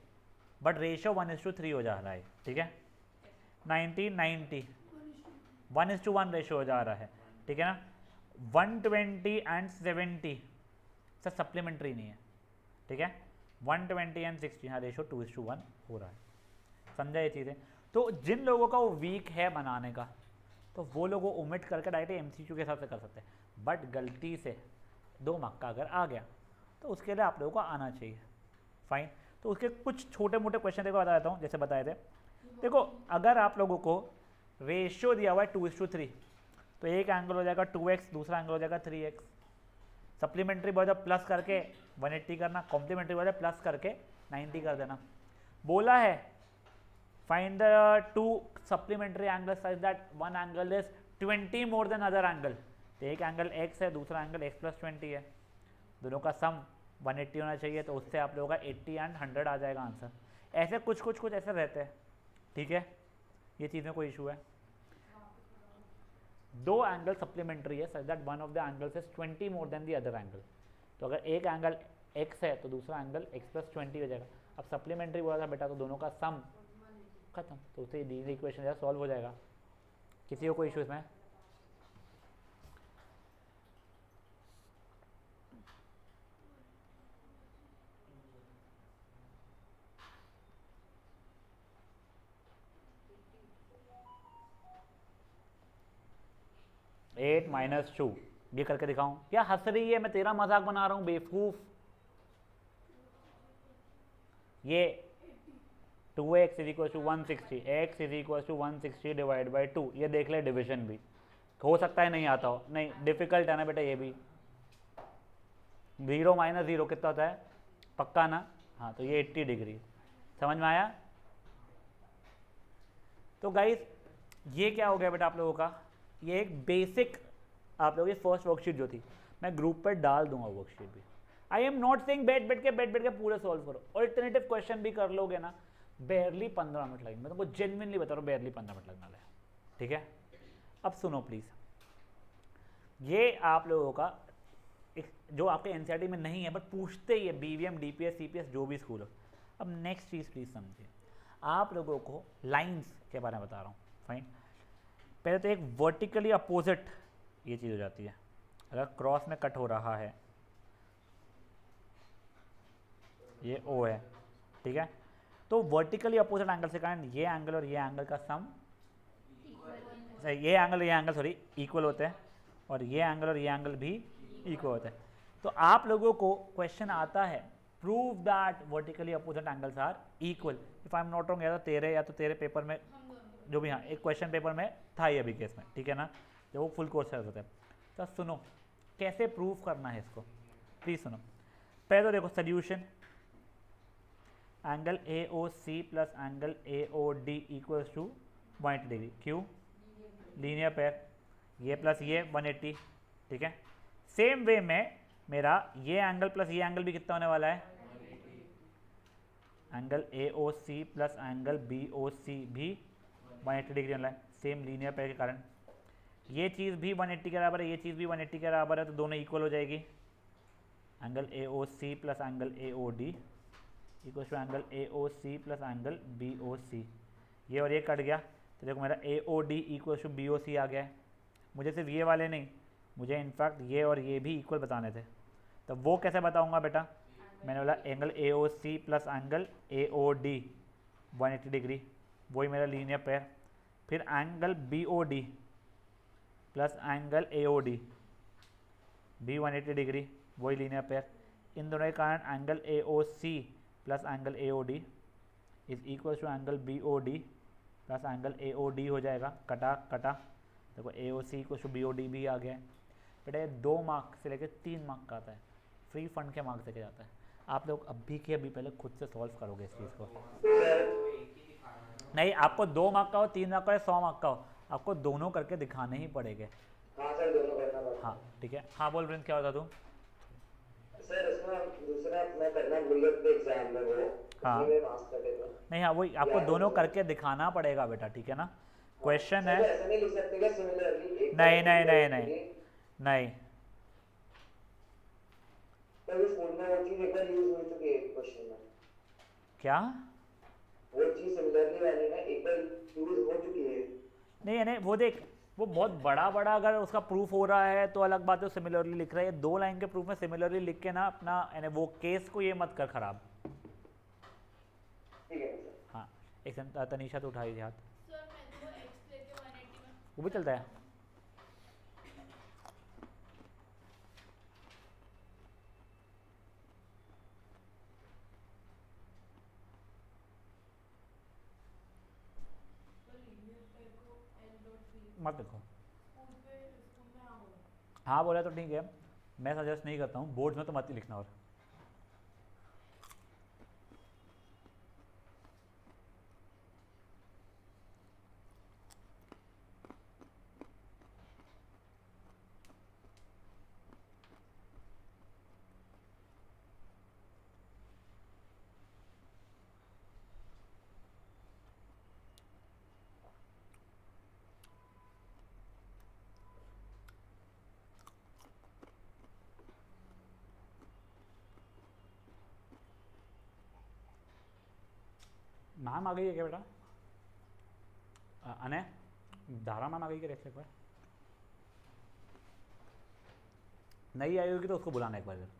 A: बट रेशियो 1:3 हो जा रहा है, ठीक है। 90-90 1:1 रेशियो हो जा रहा है, ठीक है ना। 120 एंड 70 सर सप्लीमेंट्री नहीं है, ठीक है। 120 एंड 60 हाँ रेशियो 2:1 हो रहा है। समझा ये चीज़ें? तो जिन लोगों का वो वीक है बनाने का तो वो लोग वो ओमिट करके डायरेक्ट एमसीक्यू के हिसाब से कर सकते हैं। बट गलती से 2 मार्क का अगर आ गया तो उसके लिए आप लोगों को आना चाहिए, फाइन। तो उसके कुछ छोटे मोटे क्वेश्चन देखो बता देता हूँ जैसे बताए थे। देखो अगर आप लोगों को रेशियो दिया हुआ है 2:3 तो एक एंगल हो जाएगा 2x, दूसरा एंगल हो जाएगा 3x। सप्लीमेंट्री बोला प्लस करके 180 करना, कॉम्प्लीमेंट्री बोला प्लस करके 90 कर देना। बोला है find the 2 supplementary angle such that one angle is 20 more than other angle. तो एक एंगल x है दूसरा एंगल x + 20 है, दोनों का सम 180 होना चाहिए तो उससे आप लोगों का 80 एंड 100 आ जाएगा आंसर। ऐसे कुछ ऐसे रहते हैं, ठीक है। ये चीज़ में कोई इशू है? 2 एंगल सप्लीमेंट्री है such that one of the angles is 20 more than the other angle. तो अगर एक एंगल x है तो दूसरा एंगल x + 20 हो जाएगा। अब सप्लीमेंट्री बोला था बेटा तो दोनों का सम खत्म, तो उससे दी इक्वेशन सॉल्व हो जाएगा। किसी को कोई इशू इसमें? एट माइनस 2 ये करके दिखाऊं? क्या हंस रही है? मैं तेरा मजाक बना रहा हूं बेवकूफ। ये 2x = 160, x = 160 डिवाइड बाई 2। ये देख ले डिवीजन भी हो सकता है नहीं आता हो, नहीं डिफिकल्ट है ना बेटा ये भी। 0 माइनस 0 कितना होता है, पक्का ना? हाँ, तो ये 80 डिग्री, समझ में आया? तो गाइस ये क्या हो गया बेटा आप लोगों का, ये एक बेसिक आप लोगों की फर्स्ट वर्कशीट जो थी, मैं ग्रुप पर डाल दूंगा वर्कशीट भी। आई एम नॉट सेइंग बैठ के पूरे सॉल्व करो, ऑल्टरनेटिव क्वेश्चन भी कर लोगे ना, बेयरली 15 मिनट लगेंगे, मैं तुमको जेन्युइनली बता रहा हूँ, बेयरली 15 मिनट लगने वाला है, ठीक है? अब सुनो प्लीज़, ये आप लोगों का जो आपके एनसीईआरटी में नहीं है बट पूछते ही है, बीवीएम, डीपीएस, सीपीएस, जो भी स्कूल हो। अब नेक्स्ट चीज़ प्लीज़ समझिए, आप लोगों को लाइंस के बारे में बता रहा हूँ, फाइन। पहले तो एक वर्टिकली अपोजिट ये चीज़ हो जाती है, अगर क्रॉस में कट हो रहा है, ये ओ है, ठीक है? तो वर्टिकली अपोजिट एंगल से कारण ये एंगल और ये एंगल का सम, ये एंगल सॉरी इक्वल होते हैं, और ये एंगल और ये एंगल भी इक्वल होते हैं। तो आप लोगों को क्वेश्चन आता है, prove that vertically opposite angles are equal. If I am not wrong, या तो तेरे पेपर में जो भी, हाँ एक क्वेश्चन पेपर में था ये अभी केस में, ठीक है ना, जब वो फुल कोर्स होता है। तो सुनो कैसे प्रूव करना है इसको, प्लीज सुनो। पहले तो देखो solution, angle A O C plus angle A O D equals to 180 degree, क्यों? लीनियर पेयर, ये प्लस ये 180, ठीक है? सेम वे में मेरा ये एंगल प्लस ये एंगल भी कितना होने वाला है, angle A O C plus angle B O C भी 180 डिग्री वाला है, सेम लीनियर पेयर के कारण। ये चीज़ भी 180 के बराबर है, ये चीज़ भी 180 के बराबर है, तो दोनों इक्वल हो जाएगी। Angle A O C plus angle A O D equal to angle A O C plus angle B O C, ये और ये कट गया, तो देखो मेरा A O D equal to B O C आ गया है। मुझे सिर्फ ये वाले नहीं, मुझे इनफैक्ट ये और ये भी इक्वल बताने थे, तो वो कैसे बताऊंगा बेटा? मैंने बोला angle A O C plus angle A O D 180 degree, वही मेरा लीनियर पेयर। फिर angle B O D plus angle A O D भी 180 डिग्री, वही लीनियर पेयर। इन दोनों के कारण angle A O C plus angle A O D is equal to angle B O D plus angle A O D हो जाएगा, कटा कटा, देखो A O C equal to B O D भी आ गया है। बेटा ये 2 मार्क से लेकर 3 मार्क का आता है, फ्री फंड के मार्क्स से जाता है। आप लोग अभी के अभी पहले खुद से सॉल्व करोगे इस चीज़ को, नहीं आपको 2 मार्क का हो, 3 मार्क का हो, 100 मार्क का हो, आपको दोनों करके दिखाने ही पड़ेंगे।
C: हाँ सर, दोनों करना पड़ता है।
A: हाँ ठीक है, हाँ बोल प्रिंस, क्या होता तू?
C: सर इसमें दूसरा मैं करना भूल गया था एग्जाम में, वो
A: हाँ।
C: उसमें पास कर देता हूँ।
A: नहीं हाँ वही आपको दोनों करके दिखाना पड़ेगा बेटा, ठीक है ना? क्वेश्चन है,
C: ऐसा नहीं लिख सकते क्या सिमिलरली?
A: नहीं नहीं नहीं नहीं नहीं,
C: तो स्कूल में वो चीज एक बार यूज हो चुकी है क्वेश्चन में।
A: क्या?
C: वो चीज सिमिलरली वाली ना एक बार यूज हो चुकी है।
A: नहीं नहीं, वो देख, वो बहुत बड़ा बड़ा अगर उसका प्रूफ हो रहा है तो अलग बात है, सिमिलरली लिख रहा है। 2 लाइन के प्रूफ में सिमिलरली लिख के ना अपना यानी वो केस को ये मत कर खराब।
C: ठीक है सर।
A: हाँ एक सेकंड, तनीषा तो उठाई थी हाथ,
D: सर मैं तो एक्स लेके 180 में
A: वो भी चलता है।
D: तो लीनियर पेयर को एल डॉट बी
A: मत देखो,
D: स्कूल में हाँ बोला।
A: हाँ बोला तो ठीक है, मैं सजेस्ट नहीं करता हूँ, बोर्ड्स में तो मत ही लिखना। और मैम आ गई है क्या बेटा? अने धारा मैम आ गई क्या? देख एक बार, नहीं आई होगी तो उसको बुलाना एक बार इधर।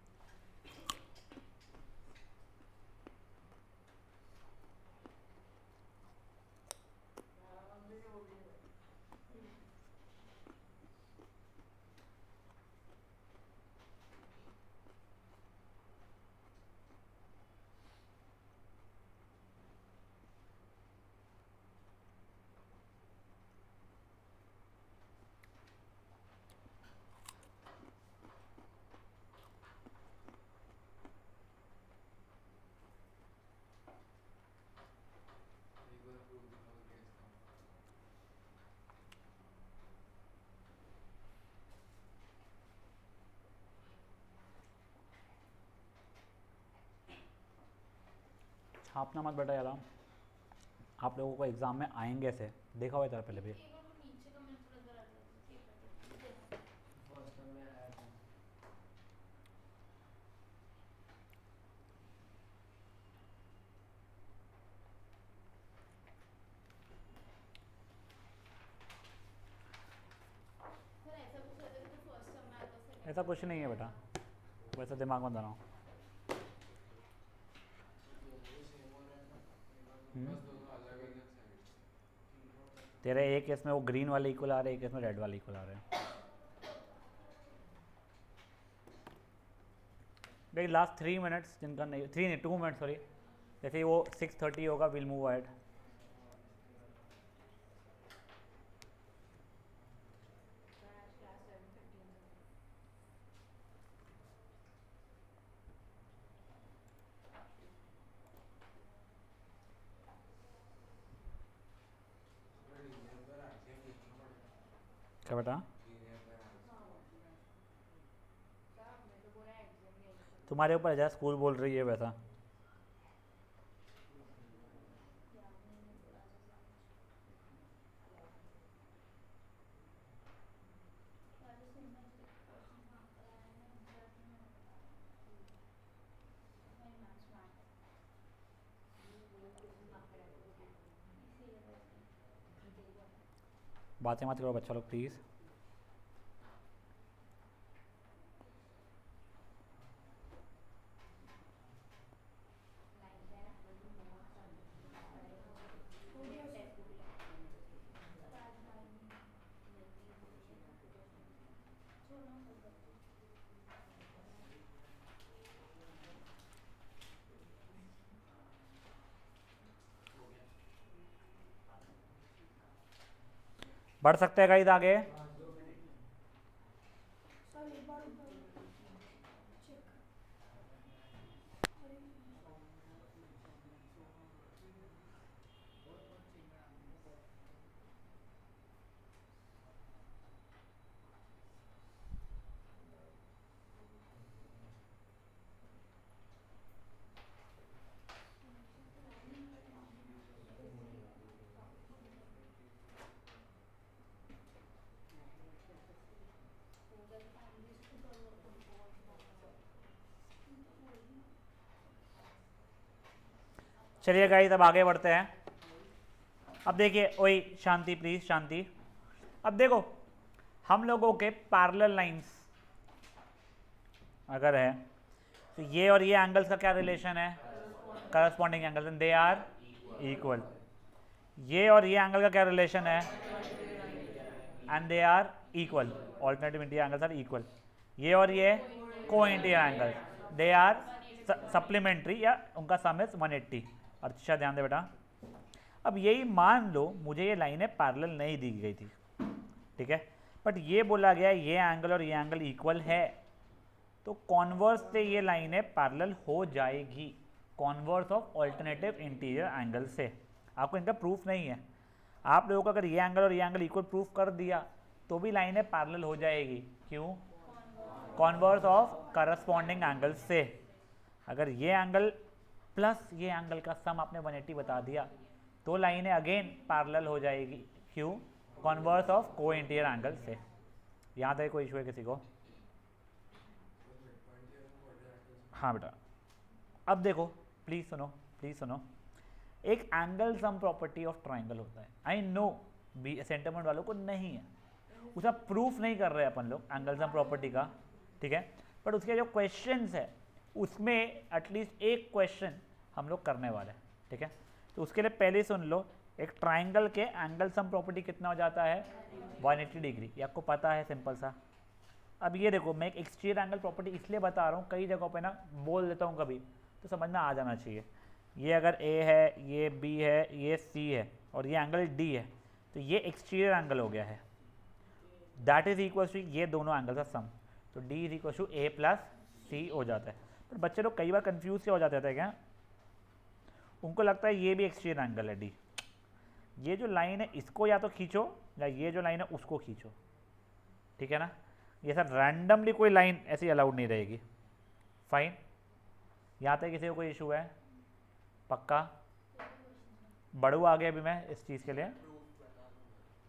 A: छापना मत बेटा यार, आप लोगों को एग्ज़ाम में आएंगे ऐसे, देखा हुआ है तेरा पहले भी।
D: एक बार वो नीचे का मैं थोड़ा जरा ठीक है
B: फर्स्ट टाइम में आया था।
D: सर ऐसा कुछ होता है तो फर्स्ट टर्म में आता है
A: ऐसा कुछ नहीं है बेटा, वैसा दिमाग मत बनाओ।
B: दोनों सेम हो रहा है ना,
A: हम्म।
B: बस दोनों अलग अलग साइड।
A: तेरे एक केस में वो ग्रीन वाले इक्वल आ रहे हैं, एक केस में रेड वाले इक्वल आ रहे हैं। भाई लास्ट 3 मिनट्स जिनका नहीं, 3 नहीं 2 मिनट्स सॉरी, जैसे ही वो 6:30 होगा विल मूव अहेड।
D: क्लास 7:15
B: रीजन पर आके पूछना पड़ेगा।
A: क्या बेटा?
B: रीजन पर
D: साहब मैं तो बोला एग्जाम नहीं
A: तुम्हारे ऊपर जैसा स्कूल बोल रही है वैसा। बातें मत करो बच्चा लोग प्लीज़। बढ़ सकते हैं गाइस आगे।
D: सर एक बार चेक
A: चलिए गाइस अब आगे बढ़ते हैं। अब देखिए, ओए शांति प्लीज शांति। अब देखो हम लोगों के पैरेलल लाइंस अगर है तो ये और ये एंगल्स का क्या रिलेशन है? Corresponding angles and they are equal. ये और ये एंगल का क्या रिलेशन है? And they are equal. Alternative interior angles are equal. ये और ये को interior angles, they are supplementary या उनका सम इज 180। अर्चिशा ध्यान दे बेटा। अब यही मान लो मुझे ये लाइनें पैरेलल नहीं दी गई थी, ठीक है, बट ये बोला गया ये एंगल और ये एंगल इक्वल है, तो कॉन्वर्स से ये लाइनें पैरेलल हो जाएगी, converse of alternative interior angle से। आपको इनका प्रूफ नहीं है, आप लोगों को अगर ये एंगल और ये एंगल इक्वल प्रूफ कर दिया तो भी लाइनें पैरेलल हो जाएगी। क्यों? कॉन्वर्स ऑफ करस्पॉन्डिंग एंगल से। अगर ये एंगल प्लस ये एंगल का सम आपने 180 बता दिया तो लाइनें अगेन पैरेलल हो जाएगी। क्यों? कॉन्वर्स ऑफ को इंटीरियर एंगल से। यहाँ तक कोई इशू है किसी को? हाँ बेटा। अब देखो प्लीज सुनो, प्लीज सुनो। एक angle sum property of triangle होता है, I know B centre point वालों को नहीं है, उसका प्रूफ नहीं कर रहे अपन लोग एंगल सम प्रॉपर्टी का, ठीक है, बट उसके जो क्वेश्चंस है उसमें एटलीस्ट एक क्वेश्चन हम लोग करने वाले हैं, ठीक है। तो उसके लिए पहले सुन लो, एक ट्राइंगल के एंगल सम प्रॉपर्टी कितना हो जाता है? 180 डिग्री। ये आपको पता है, सिंपल सा। अब ये देखो, मैं एक एक्सटीरियर एंगल प्रॉपर्टी इसलिए बता रहा हूँ, कई जगहों पे ना बोल देता हूँ कभी, तो समझ में आ जाना चाहिए। ये अगर ए है, ये बी है, ये सी है और ये एंगल डी है, तो ये एक्सटीरियर एंगल हो गया है, दैट इज इक्वल टू ये दोनों एंगल का सम, तो D is equal to A plus C हो जाता है। पर बच्चे लोग कई बार कंफ्यूज से हो जाते थे क्या, उनको लगता है ये भी एक्सटीरियर एंगल है डी, ये जो लाइन है इसको या तो खींचो या ये जो लाइन है उसको खींचो, ठीक है ना। ये सर रैंडमली कोई लाइन ऐसी अलाउड नहीं रहेगी। फाइन, यहाँ तक किसी को कोई इशू है? पक्का? बढ़ू आगे अभी मैं इस चीज़ के लिए।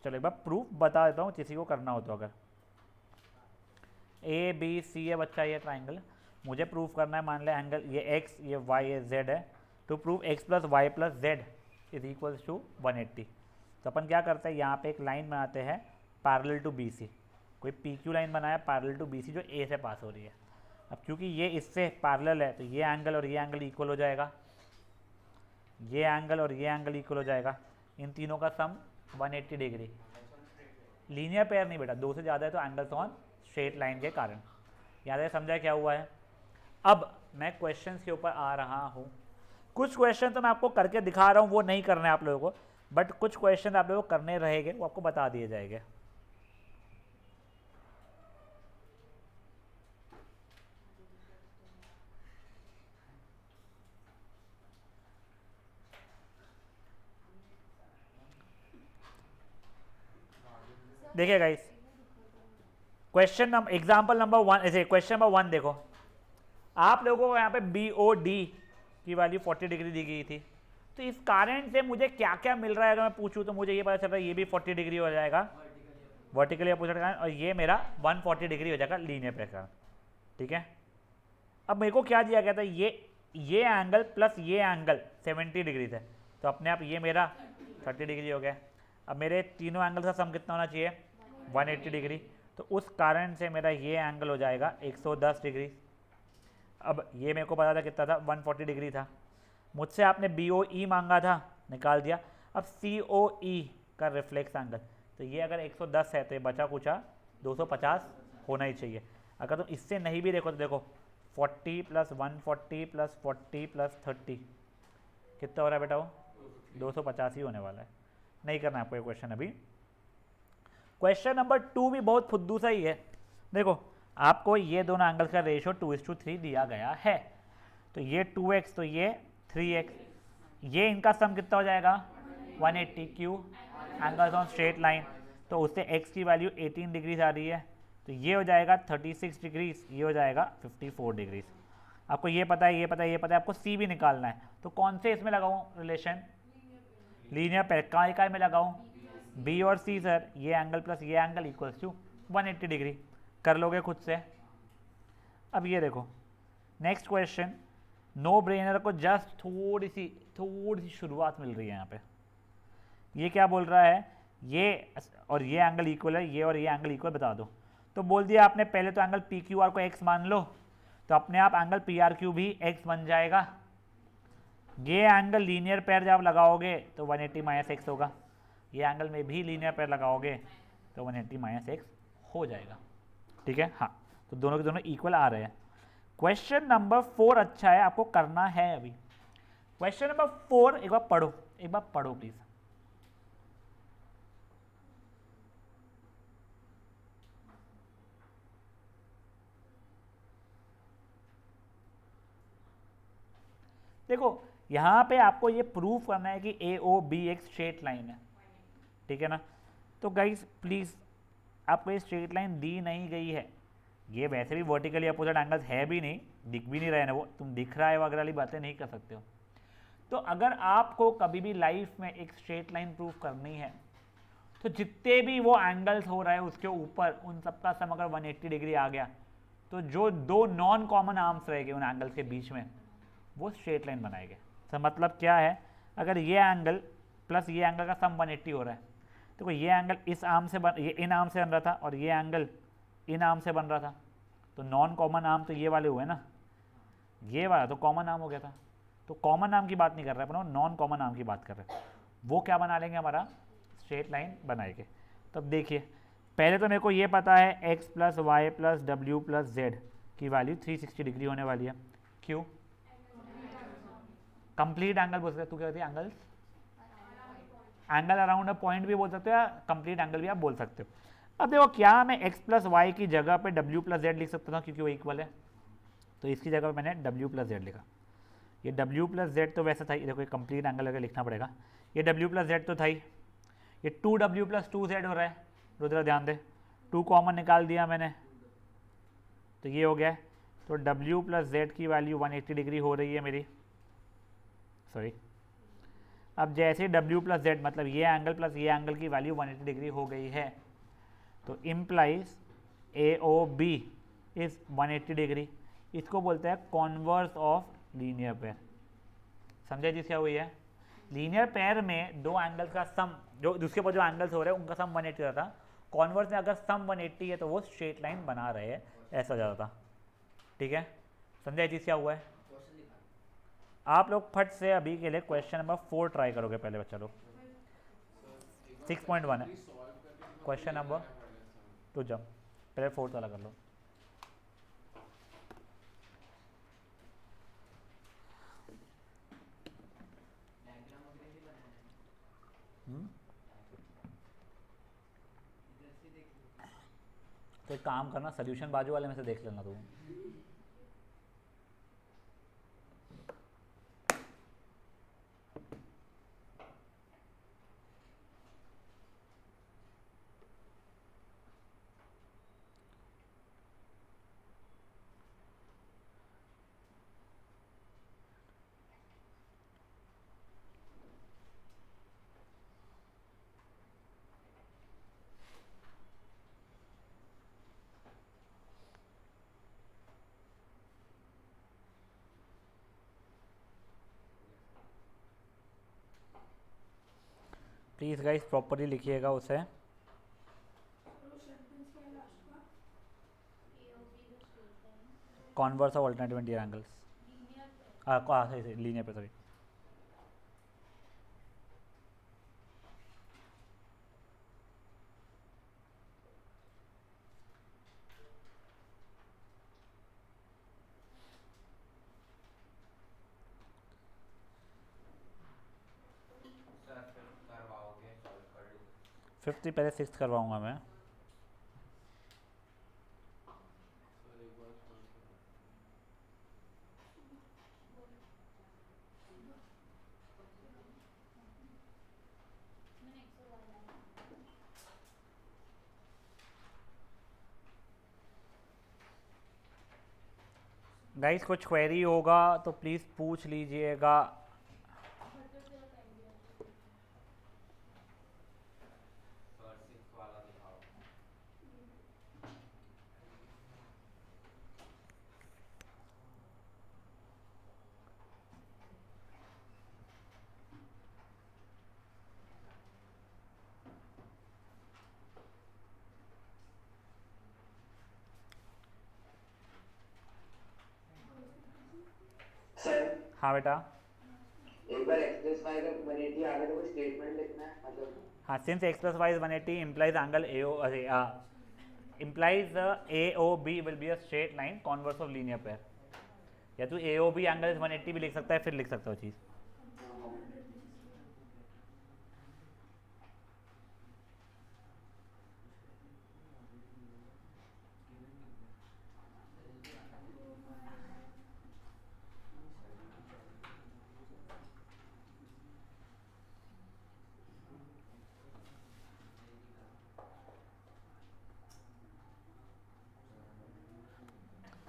A: चलो एक बार प्रूफ बता देता हूँ किसी को करना हो तो। अगर ए बी सी है बच्चा ये ट्राइंगल, मुझे प्रूफ करना है, मान ले एंगल ये एक्स ये वाई ये जेड है, to prove X plus Y plus Z is equals to 180। तो अपन क्या करते हैं, यहाँ पे एक लाइन बनाते हैं पैरेलल टू बी सी, कोई पी क्यू लाइन बनाया पैरेलल टू बी सी जो ए से पास हो रही है। अब क्योंकि ये इससे पैरेलल है तो ये एंगल और ये एंगल इक्वल हो जाएगा, ये एंगल और ये एंगल इक्वल हो जाएगा, इन तीनों का सम 180 डिग्री। लीनियर पेयर नहीं बेटा, दो से ज़्यादा है तो एंगल्स ऑन स्ट्रेट लाइन के कारण। याद है, समझा क्या हुआ है? अब मैं क्वेश्चंस के ऊपर आ रहा हूँ। कुछ क्वेश्चन तो मैं आपको करके दिखा रहा हूँ, वो नहीं करने आप लोगों को, बट कुछ क्वेश्चन आप लोगों को करने रहेंगे, वो आपको बता दिए जाएंगे। देखिए guys, question number example number 1, ऐसे क्वेश्चन नंबर 1 देखो, आप लोगों को यहाँ पे बी ओ डी की वैल्यू 40 डिग्री दी गई थी, तो इस कारण से मुझे क्या क्या मिल रहा है अगर मैं पूछूं तो मुझे ये पता चल रहा है ये भी 40 डिग्री हो जाएगा वर्टिकली अपोजिट कारण, और ये मेरा 140 डिग्री हो जाएगा लीनियर पे कारण। ठीक है, अब मेरे को क्या दिया गया था, ये एंगल प्लस ये एंगल 70 डिग्री थे, तो अपने आप ये मेरा 30 डिग्री हो गया। अब मेरे तीनों एंगल का सम कितना होना चाहिए, 180 डिग्री, तो उस कारण से मेरा ये एंगल हो जाएगा 110 डिग्री। अब ये मेरे को पता था कितना था, 140 डिग्री था। मुझसे आपने BOE मांगा था, निकाल दिया। अब COE का रिफ्लेक्स एंगल, तो ये अगर 110 है तो ये बचा कुचा 250 होना ही चाहिए। अगर तुम इससे नहीं भी देखो तो देखो 40 + 140 + 40 + 30 कितना हो रहा है बेटा, वो 250 ही होने वाला है। नहीं करना है आपको ये क्वेश्चन अभी। क्वेश्चन नंबर 2 भी बहुत फुद्दू सा ही है। देखो आपको ये दोनों एंगल का रेशियो 2:3 दिया गया है, तो ये 2x तो ये 3x, ये इनका सम कितना हो जाएगा 180। Q angles on straight line, तो उससे x की वैल्यू 18 डिग्रीज आ रही है, तो ये हो जाएगा 36 डिग्रीज, ये हो जाएगा 54 डिग्रीज। आपको ये पता है, ये पता है, ये पता है, आपको C भी निकालना है, तो कौन से इसमें लगाऊं रिलेशन, लीनियर पेयर। काय में लगाऊं, B और C सर, ये एंगल प्लस ये एंगल इक्वल्स टू 180 डिग्री, कर लोगे खुद से। अब ये देखो नेक्स्ट क्वेश्चन, नो ब्रेनर को जस्ट थोड़ी सी शुरुआत मिल रही है यहाँ पे। ये क्या बोल रहा है, ये और ये एंगल इक्वल है, ये और ये एंगल इक्वल बता दो। तो बोल दिया आपने पहले तो एंगल PQR को x मान लो, तो अपने आप एंगल PRQ भी x बन जाएगा। ये एंगल लीनियर पेयर जब लगाओगे तो 180 - x होगा, ये एंगल में भी लीनियर पेयर लगाओगे तो 180 - x हो जाएगा। ठीक है, हाँ, तो दोनों के दोनों इक्वल आ रहे हैं। क्वेश्चन नंबर 4 अच्छा है, आपको करना है अभी। क्वेश्चन नंबर 4 एक बार पढ़ो प्लीज। देखो यहाँ पे आपको ये प्रूफ करना है कि AOB एक स्ट्रेट लाइन है। ठीक है ना, तो गाइस प्लीज आपको ये स्ट्रेट लाइन दी नहीं गई है, ये वैसे भी वर्टिकली अपोजिट एंगल्स है भी नहीं, दिख भी नहीं रहे ना, वो तुम दिख रहा है वगैरह वाली बातें नहीं कर सकते हो। तो अगर आपको कभी भी लाइफ में एक स्ट्रेट लाइन प्रूफ करनी है तो जितने भी वो एंगल्स हो रहा है उसके ऊपर उन सबका सम अगर 180 डिग्री आ गया तो जो दो नॉन कॉमन आर्म्स रहेंगे उन एंगल्स के बीच में वो स्ट्रेट लाइन बनाएंगे। तो मतलब क्या है, अगर ये एंगल प्लस ये एंगल का सम 180 हो रहा है तो ये एंगल इस आर्म से ये इन आर्म से बन रहा था और ये एंगल इन आर्म से बन रहा था, तो नॉन कॉमन आर्म तो ये वाले हुए ना, ये वाला तो कॉमन आर्म हो गया था। तो कॉमन आर्म की बात नहीं कर रहे अपन, नॉन कॉमन आर्म की बात कर रहे हैं, वो क्या बना लेंगे, हमारा स्ट्रेट लाइन बनाएंगे। तब देखिए पहले तो मेरे को ये पता है x + y + w + z की वैल्यू 360 डिग्री होने वाली है। क्यों, कंप्लीट एंगल बोल सकते, तू क्या कहती है, angles, angle around a point भी बोल सकते हो या कंप्लीट एंगल भी आप बोल सकते हो। अब देखो क्या मैं x + y की जगह पे w + z लिख सकता था क्योंकि वो इक्वल है, तो इसकी जगह पे मैंने w + z लिखा। ये w + z तो वैसे था ही, देखो ये कंप्लीट एंगल अगर लिखना पड़ेगा, ये w + z तो था ही, ये 2w + 2z हो रहा है, रुद्र ध्यान दे, 2 कॉमन निकाल दिया मैंने तो ये हो गया। तो w + z की वैल्यू 180 डिग्री हो रही है मेरी, सॉरी, अब जैसे W प्लस जेड मतलब ये एंगल प्लस ये एंगल की वैल्यू 180 डिग्री हो गई है, तो इम्प्लाइज AOB इज 180 डिग्री। इसको बोलते हैं कॉन्वर्स ऑफ लीनियर पेयर। समझे चीज़ क्या हुई है? लीनियर पेयर में दो एंगल्स का सम, जो जिसके ऊपर जो एंगल्स हो रहे हैं उनका सम 180 होता था। कॉन्वर्स में अगर सम 180 है तो वो स्ट्रेट लाइन बना रहे हैं, ऐसा हो जाता था। ठीक है, समझे चीज़ क्या हुआ है? आप लोग फट से अभी के लिए क्वेश्चन नंबर 4 ट्राई करोगे पहले बच्चा लोग। 6.1 है क्वेश्चन नंबर, तो जब पहले 4 वाला कर लो। तो एक काम करना, सोल्यूशन बाजू वाले में से देख लेना तू। प्लीज़ गाइस प्रॉपरली लिखिएगा उसे।
D: AOB the straight line.
A: Converse of alternative interior angles.
D: Linear pair.
A: सही लीनियर पे, सॉरी।
B: सर फिर करवाओगे, सॉल्व कर लो।
A: 50 पहले 6 करवाऊंगा मैं।
B: सर एक बार सॉल्व करो।
D: मैंने 100 डाला है.
A: गाइस कुछ क्वेरी होगा तो प्लीज़ पूछ लीजिएगा।
B: सर 6 वाला दिखाओ।
C: सर
A: हाँ बेटा।
C: एक बार एक्सप्रेस वाई का 180 आ गया तो कोई स्टेटमेंट लिखना है, मतलब
A: हाँ, since X plus Y is 180 implies angle AO implies AOB will be a straight line converse of linear pair। या तू AOB एंगल इज 180 भी लिख सकता है, फिर लिख सकता हो चीज़।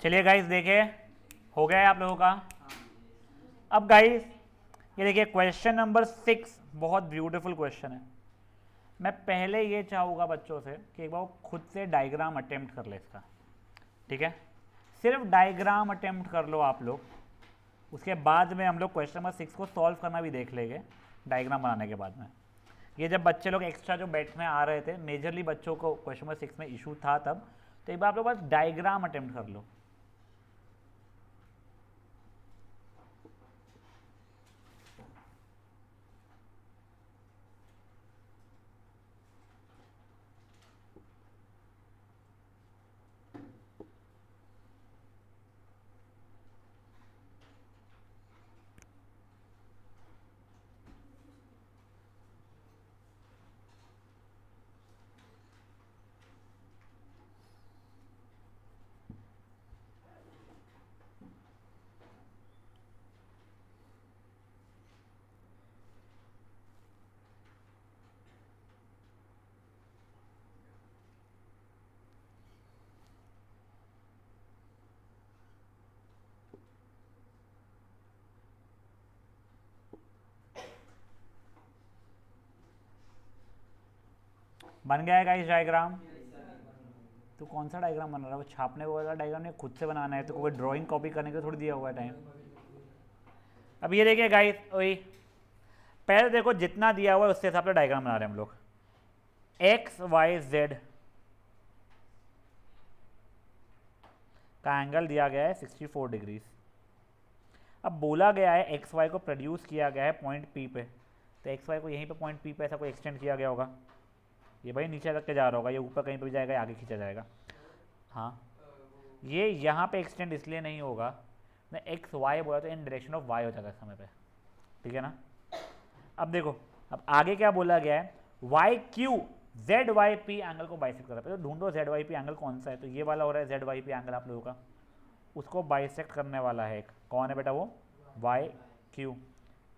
A: चलिए गाइस देखिए, हो गया है आप लोगों का। अब गाइस ये देखिए क्वेश्चन नंबर 6 बहुत ब्यूटीफुल क्वेश्चन है। मैं पहले ये चाहूँगा बच्चों से कि एक बार वो खुद से डायग्राम अटेम्प्ट कर ले इसका। ठीक है, सिर्फ डायग्राम अटेम्प्ट कर लो आप लोग, उसके बाद में हम लोग क्वेश्चन नंबर 6 को सॉल्व करना भी देख लेंगे डायग्राम बनाने के बाद में। ये जब बच्चे लोग एक्स्ट्रा जो बैठने आ रहे थे, मेजरली बच्चों को क्वेश्चन नंबर 6 में इशू था तब, तो एक बार आप लोग बस डायग्राम अटेम्प्ट कर लो। बन गया है गाइस डायग्राम। तो कौन सा डायग्राम बन रहा है? वो छापने वाला डायग्राम नहीं, खुद से बनाना है। तो कोई ड्राइंग कॉपी करने के लिए थोड़ी दिया हुआ है टाइम। अब ये देखिए गाइस, वही पहले देखो जितना दिया हुआ है उसके हिसाब से डायग्राम बना रहे हैं हम लोग। एक्स वाई जेड का एंगल दिया गया है 64 डिग्रीज। अब बोला गया है एक्स वाई को प्रोड्यूस किया गया है पॉइंट पी पे। तो एक्स वाई को यहीं पे पॉइंट पी पे ऐसा कोई एक्सटेंड किया गया होगा। ये भाई नीचे तक के जा रहा होगा, ये ऊपर कहीं पे भी जाएगा, आगे खींचा जाएगा। हाँ, ये यहाँ पे एक्सटेंड इसलिए नहीं होगा ना, एक्स वाई बोला तो इन डायरेक्शन ऑफ वाई हो जाएगा समय पे, ठीक है ना। अब देखो, अब आगे क्या बोला गया है, Y Q Z Y P angle को बाइसेक्ट कर रहा है। तो ढूंढो जेड वाई पी एंगल कौन सा है। तो ये वाला हो रहा है जेड वाई पी एंगल आप लोगों का, उसको बाइसेक्ट करने वाला है एक, कौन है बेटा वो, वाई क्यू।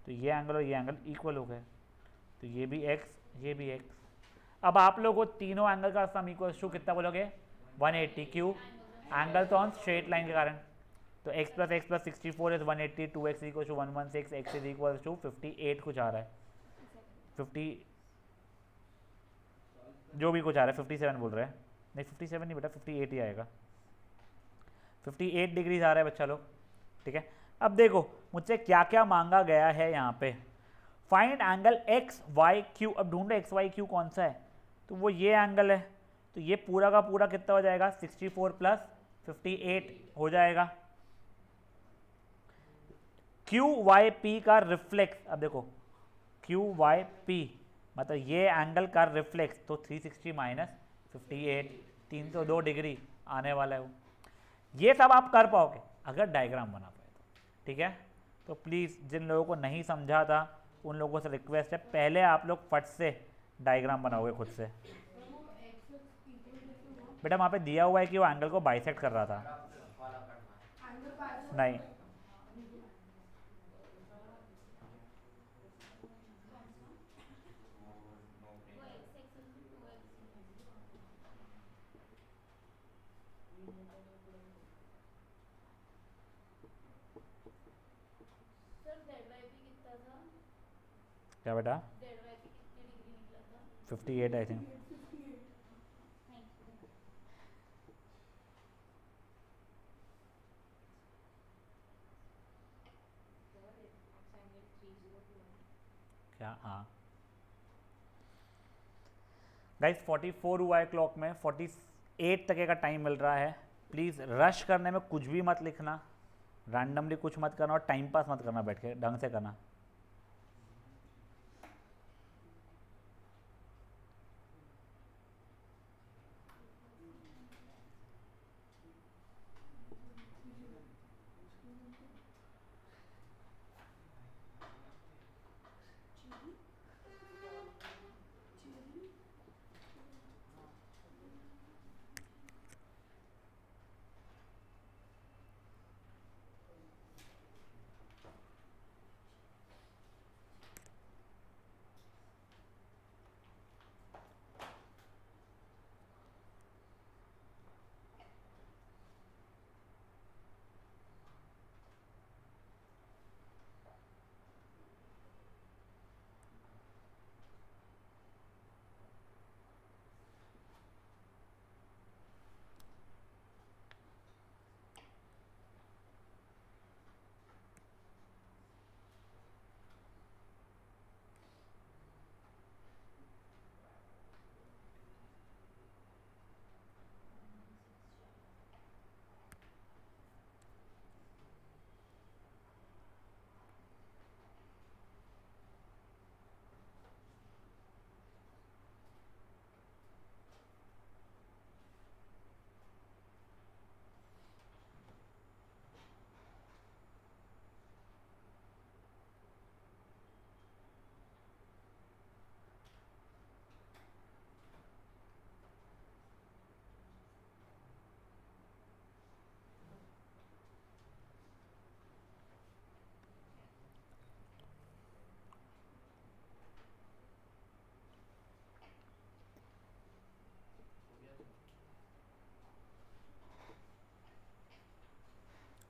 A: तो ये एंगल और ये एंगल इक्वल हो गए, तो ये भी एक्स, ये भी एक्स। अब आप लोगों को तीनों एंगल का सम इक्वल टू कितना बोलोगे, 180 क्यू, एंगल तो ऑन स्ट्रेट लाइन के कारण। तो x plus 64 is 180, 2x equal to 116, x is equal to 58 कुछ आ रहा है, 50 जो भी कुछ आ रहा है, 57 बोल रहे हैं, नहीं 57 नहीं बेटा 58 ही आएगा, 58 डिग्रीज आ रहा है बच्चा लोग, ठीक है। अब देखो मुझसे क्या क्या मांगा गया है यहाँ पे, find angle X Y Q. अब ढूंढो एक्स वाई क्यू कौन सा है, तो वो ये एंगल है। तो ये पूरा का पूरा कितना हो जाएगा, 64 प्लस 58 हो जाएगा। क्यू वाई पी का रिफ्लेक्स, अब देखो क्यू वाई पी मतलब ये एंगल का रिफ्लेक्स, तो 360 माइनस 58, 302 डिग्री आने वाला है वो। ये सब आप कर पाओगे अगर डायग्राम बना पाए तो, ठीक है। तो प्लीज़ जिन लोगों को नहीं समझा था उन लोगों से रिक्वेस्ट है, पहले आप लोग फट से डायग्राम बनाओगे खुद से। बेटा वहाँ पे दिया हुआ है कि वो एंगल को बाइसेक्ट कर रहा था, नहीं
D: वो x एक्सिस में 2x सर ZYP कितना था,
A: क्या बेटा,
D: ZYP कितने डिग्री निकला था,
A: 58 आई थिंक।
D: Thank you.
A: क्या, हाँ गाइस 44 हुआ है क्लॉक में, 48 तक का टाइम मिल रहा है। प्लीज़ रश करने में कुछ भी मत लिखना, रैंडमली कुछ मत करना और टाइम पास मत करना, बैठ के ढंग से करना।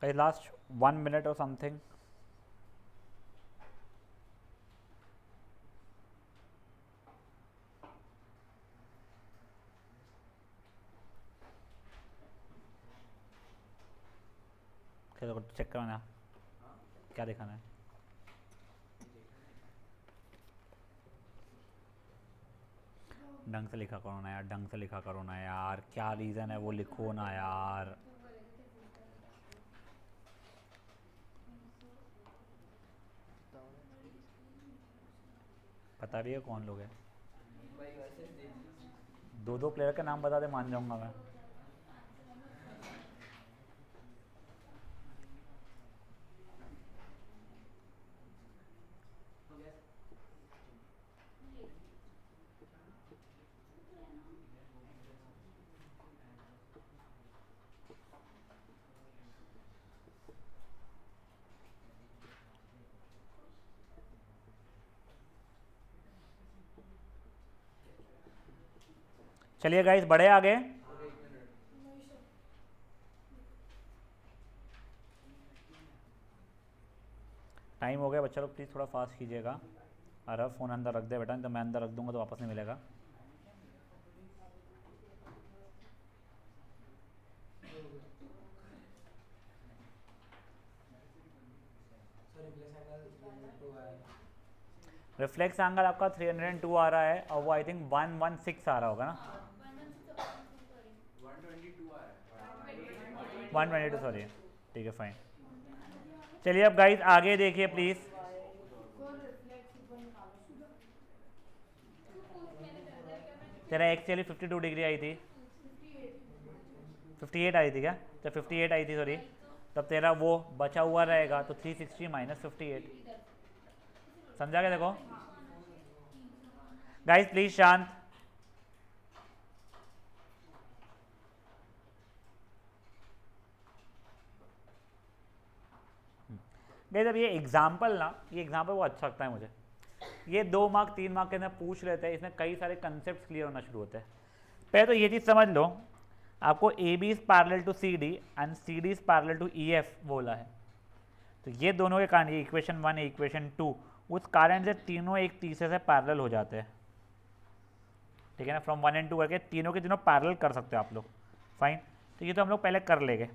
A: लास्ट 1 मिनट और समथिंग। चेक करना, क्या दिखाना है? ढंग से लिखा करो ना यार, ढंग से लिखा करो ना यार, क्या रीज़न है वो लिखो ना यार। पता भी है कौन लोग हैं? दो दो प्लेयर का नाम बता दे, मान जाऊंगा मैं। चलिए गाइस बढ़े आगे। टाइम हो गया बच्चा लोग, प्लीज़ थोड़ा फास्ट कीजिएगा। अरे फ़ोन अंदर रख दे बेटा, नहीं तो मैं अंदर रख दूंगा तो वापस नहीं मिलेगा। रिफ्लेक्स एंगल आपका 302 आ रहा है और वो आई थिंक 116 आ रहा होगा ना,
B: 122 आ रहा है।
A: 122 सॉरी, ठीक है फाइन। चलिए अब गाइस आगे देखिए प्लीज़। तेरा एक्चुअली 52 डिग्री आई थी, 58 आई थी क्या? तो 58 आई थी सॉरी, तब तेरा वो बचा हुआ रहेगा तो 360 माइनस 58, समझा क्या? देखो गाइस प्लीज शांत। गाइस अब ये एग्जाम्पल ना, ये एग्जाम्पल वो अच्छा लगता है मुझे। ये 2 मार्क 3 मार्क के अंदर पूछ लेते हैं, इसमें कई सारे कंसेप्ट क्लियर होना शुरू होते हैं। पहले तो ये चीज़ समझ लो, आपको A B is parallel to C D and C D is parallel to E F बोला है, तो ये दोनों के कारण, ये इक्वेशन 1 है इक्वेशन 2, उस कारण से तीनों एक तीसरे से पैरेलल हो जाते हैं, ठीक है ना। फ्रॉम 1 एंड 2 करके तीनों के तीनों पैरेलल कर सकते हो आप लोग, फाइन। तो ये तो हम लोग पहले कर लेंगे।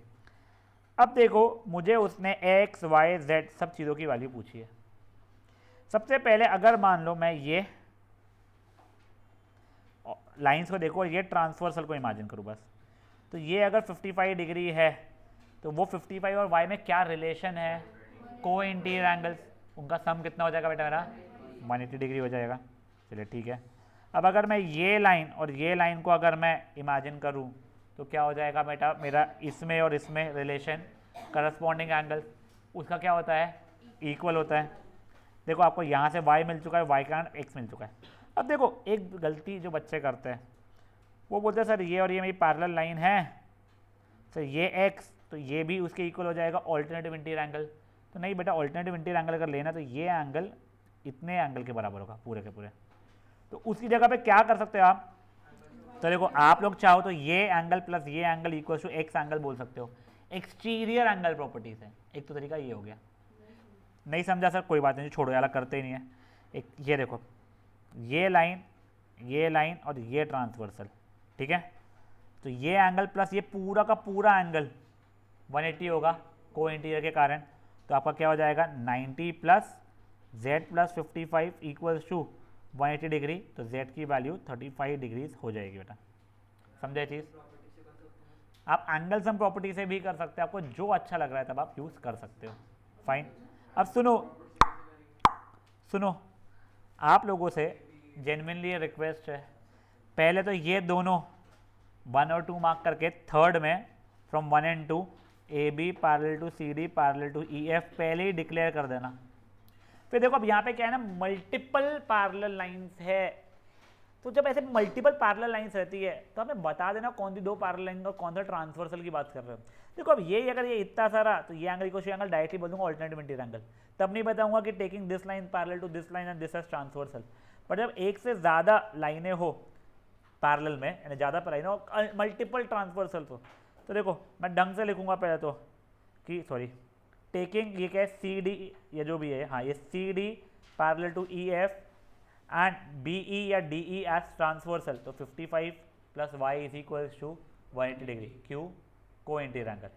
A: अब देखो मुझे उसने एक्स वाई जेड सब चीज़ों की वैल्यू पूछी है। सबसे पहले अगर मान लो मैं ये लाइंस को देखो, ये ट्रांसवर्सल को इमेजिन करूँ बस, तो ये अगर 55 डिग्री है तो वो 55 और y में क्या रिलेशन है? को इंटीरियर एंगल्स, उनका सम कितना हो जाएगा बेटा मेरा? 180 डिग्री हो जाएगा। चलिए ठीक है। अब अगर मैं ये लाइन और ये लाइन को अगर मैं इमेजिन करूँ तो क्या हो जाएगा बेटा मेरा? इसमें और इसमें रिलेशन, करस्पॉन्डिंग एंगल उसका क्या होता है? इक्वल होता है। देखो आपको यहाँ से y मिल चुका है, y का x मिल चुका है। अब देखो एक गलती जो बच्चे करते हैं, वो बोलते हैं सर ये और ये मेरी पैरेलल लाइन है, सर ये x तो ये भी उसके इक्वल हो जाएगा ऑल्टरनेटिव इंटीरियर एंगल। तो नहीं बेटा, ऑल्टरनेटिव इंटीरियर एंगल अगर लेना तो ये एंगल इतने एंगल के बराबर होगा पूरे के पूरे। तो उसकी जगह पे क्या कर सकते हो आप? तो देखो आप लोग चाहो तो ये एंगल प्लस ये angle equal to X angle बोल सकते हो। एक्सटीरियर एंगल प्रॉपर्टीज है, एक तो तरीका ये हो गया। नहीं समझा सर, कोई बात नहीं, छोड़ो यार, करते ही नहीं है। एक ये देखो, ये लाइन और ये ट्रांसवर्सल, ठीक है। तो ये एंगल प्लस ये पूरा का पूरा एंगल 180 होगा को इंटीरियर के कारण। तो आपका क्या हो जाएगा? 90 plus Z plus 55 equals to 180 degree. तो जेड की वैल्यू 35 डिग्रीज हो जाएगी बेटा, समझे चीज़? आप एंगल सम प्रॉपर्टी से भी कर सकते हो, आपको जो अच्छा लग रहा है तब आप यूज़ कर सकते हो, फाइन। अब सुनो आप लोगों से जेन्युइनली रिक्वेस्ट है, पहले तो ये दोनों 1 और 2 मार्क करके थर्ड में from 1 and 2 A B parallel to C D parallel to E F पहले ही डिक्लेयर कर देना। फिर देखो अब यहाँ पे क्या है ना, मल्टीपल पैरेलल लाइंस है, तो जब ऐसे मल्टीपल पैरेलल लाइंस रहती है तो हमें बता देना कौन सी 2 पैरेलल लाइन और कौन सा ट्रांसवर्सल की बात कर रहे हो। देखो अब ये अगर ये इतना सारा, तो ये angle equal to angle directly बोल दूंगा ऑल्टरनेटिव इंटीरियर एंगल, तब नहीं बताऊंगा कि taking this line parallel to this line and this as transversal. पर जब एक से ज़्यादा लाइनें हो पैरेलल में, यानी ज़्यादा लाइनें हो मल्टीपल ट्रांसवर्सल, तो देखो मैं ढंग से लिखूंगा पहले तो कि सॉरी टेकिंग, ये क्या है? सी डी, ये जो भी है, हाँ ये C D parallel to E F and B E या डी ई एज ट्रांसवर्सल। तो 55 plus Y is equals to 180 degree, Q को इंटीरियर एंगल।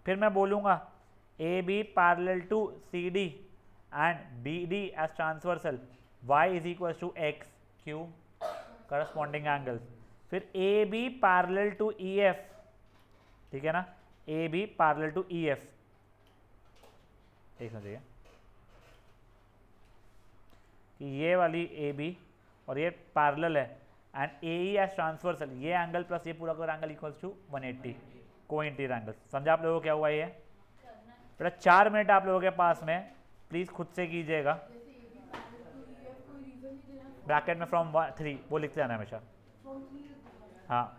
A: फिर मैं बोलूँगा A B parallel to C D and B D as transversal, Y is equal to X Q corresponding angles. फिर A B parallel to E F, ठीक है ना, A B parallel to E F, एक समझिए कि ये वाली A B और ये पैरेलल है and A E as transversal, ये एंगल प्लस ये पूरा का एंगल इक्वल्स टू 180 को इंटीरियर एंगल। समझा आप लोगों को क्या हुआ ये? बेटा 4 मिनट आप लोगों के पास में, प्लीज खुद से कीजिएगा। ब्रैकेट में फ्रॉम 3 वो लिखते जाना हमेशा। हाँ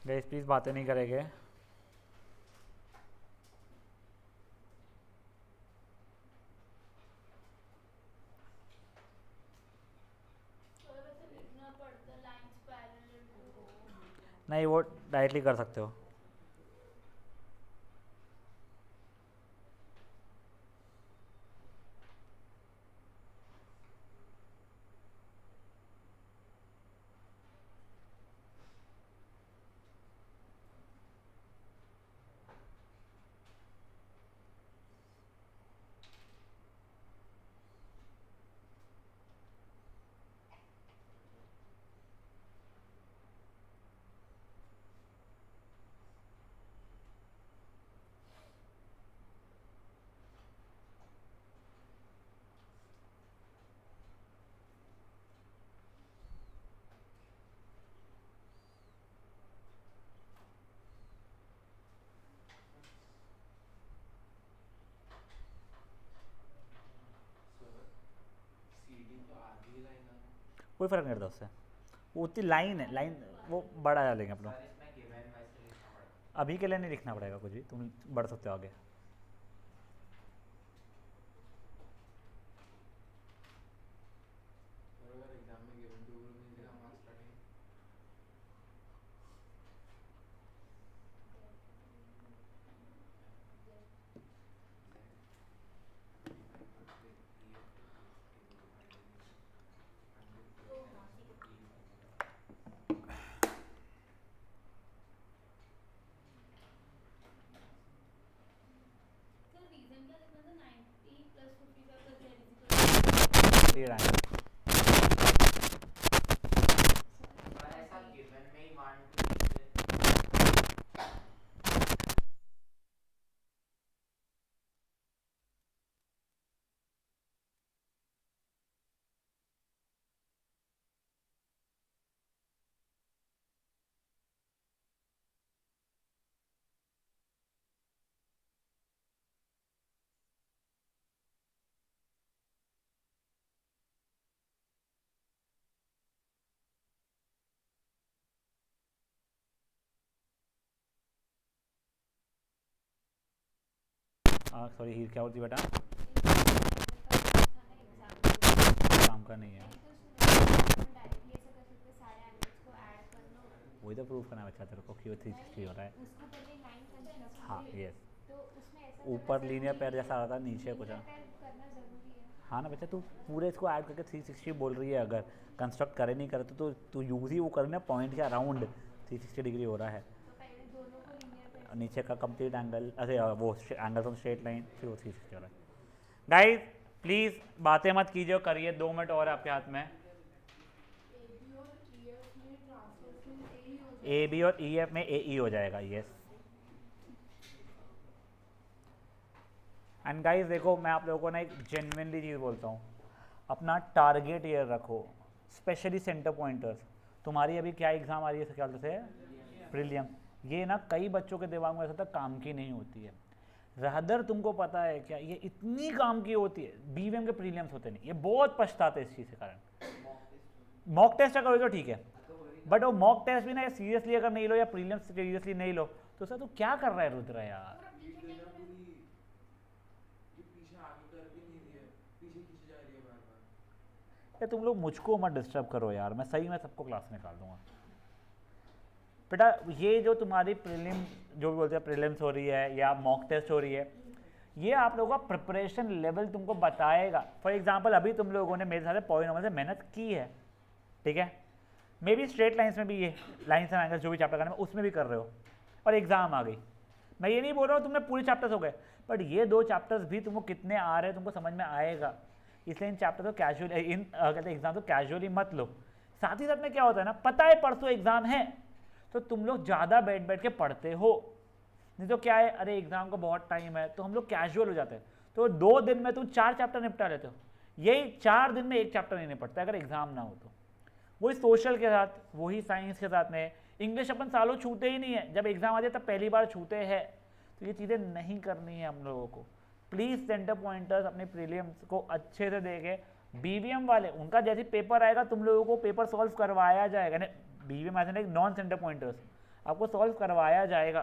A: गाइस प्लीज बातें नहीं करेंगे। नहीं वो डायरेक्टली कर सकते हो। कोई फर्क नहीं पड़ता उससे, वो उतनी लाइन है, लाइन वो बढ़ा लेंगे आप लोग। अभी के लिए नहीं लिखना पड़ेगा कुछ भी, तुम बढ़ सकते हो आगे। सॉरी हीर क्या होती बेटा? काम का नहीं है, वही तो प्रूफ करना बच्चा तेरे को कि वो 360 हो रहा है। हाँ यस, ऊपर लीनियर पैर जैसा आ रहा था, नीचे कुछ। हाँ ना बच्चा, तू पूरे इसको ऐड करके 360 बोल रही है। अगर कंस्ट्रक्ट करे नहीं करे तो तू यूज ही वो करना, पॉइंट के अराउंड 360 डिग्री हो रहा है। नीचे का कंप्लीट एंगल, अरे वो एंगल फ्रॉम स्ट्रेट लाइन, फिर वो 360 हो रहा है। गाइस प्लीज़ बातें मत कीजिए, करिए, 2 मिनट और आपके हाथ में। ए बी और ई एफ में ए ई हो जाएगा, यस। एंड गाइस देखो, मैं आप लोगों को ना एक जेन्युइनली चीज़ बोलता हूँ, अपना टारगेट ईयर रखो, स्पेशली सेंटर पॉइंटर्स। तुम्हारी अभी क्या एग्ज़ाम आ रही है ख्याल से? प्रीलियम। ये ना कई बच्चों के दिमाग में ऐसा था काम की नहीं होती है। रादर तुमको पता है क्या, ये इतनी काम की होती है। बीवीएम के प्रीलियम्स होते नहीं, ये बहुत पछताते इस चीज़ के कारण। मॉक टेस्ट अगर हो तो ठीक है, बट वो मॉक टेस्ट भी ना सीरियसली अगर नहीं लो, या प्रीलियम्स सीरियसली नहीं लो, तो सर तू क्या कर रहा है रुद्र यार? या तुम लोग मुझको मत डिस्टर्ब करो यार, मैं सही में सबको क्लास में निकाल दूंगा। बेटा ये जो तुम्हारी प्रीलिम जो भी बोलते हैं प्रीलिम्स हो रही है या मॉक टेस्ट हो रही है, ये आप लोगों का प्रिपरेशन लेवल तुमको बताएगा। फॉर एग्जांपल अभी तुम लोगों ने मेरे साथ पॉलिनॉमियल से मेहनत की है, ठीक है, मे बी स्ट्रेट लाइन्स में भी, ये लाइन्स एंड एंगल्स जो भी चैप्टर करना है उसमें भी कर रहे हो, और एग्जाम आ गई। मैं ये नहीं बोल रहा हूँ तुमने पूरे चैप्टर्स हो गए, बट ये 2 चैप्टर्स भी तुमको कितने आ रहे हैं तुमको समझ में आएगा। इसलिए इन चैप्टर को कैजुअल इन कहते हैं एग्जाम तो कैजुअली मत लो। साथ ही साथ में क्या होता है ना, पता है परसों एग्जाम है तो तुम लोग ज़्यादा बैठ बैठ के पढ़ते हो, नहीं तो क्या है, अरे एग्जाम का बहुत टाइम है तो हम लोग कैजुअल हो जाते हैं। तो 2 दिन में तुम 4 चैप्टर निपटा लेते हो, यही 4 दिन में 1 चैप्टर नहीं निपटता अगर एग्जाम ना हो तो। वही सोशल के साथ, वही साइंस के साथ में, इंग्लिश अपन सालों छूते ही नहीं है, जब एग्जाम आ जाए तब पहली बार छूते हैं। तो ये चीज़ें नहीं करनी है हम लोगों को। प्लीज़ सेंटर पॉइंटर्स अपने प्रीलिम्स को अच्छे से देखें। बीवीएम वाले उनका जैसे पेपर आएगा तुम लोगों को पेपर सॉल्व करवाया जाएगा, बीवीएम ऐसे नहीं, नॉन सेंटर पॉइंटर्स आपको सॉल्व करवाया जाएगा।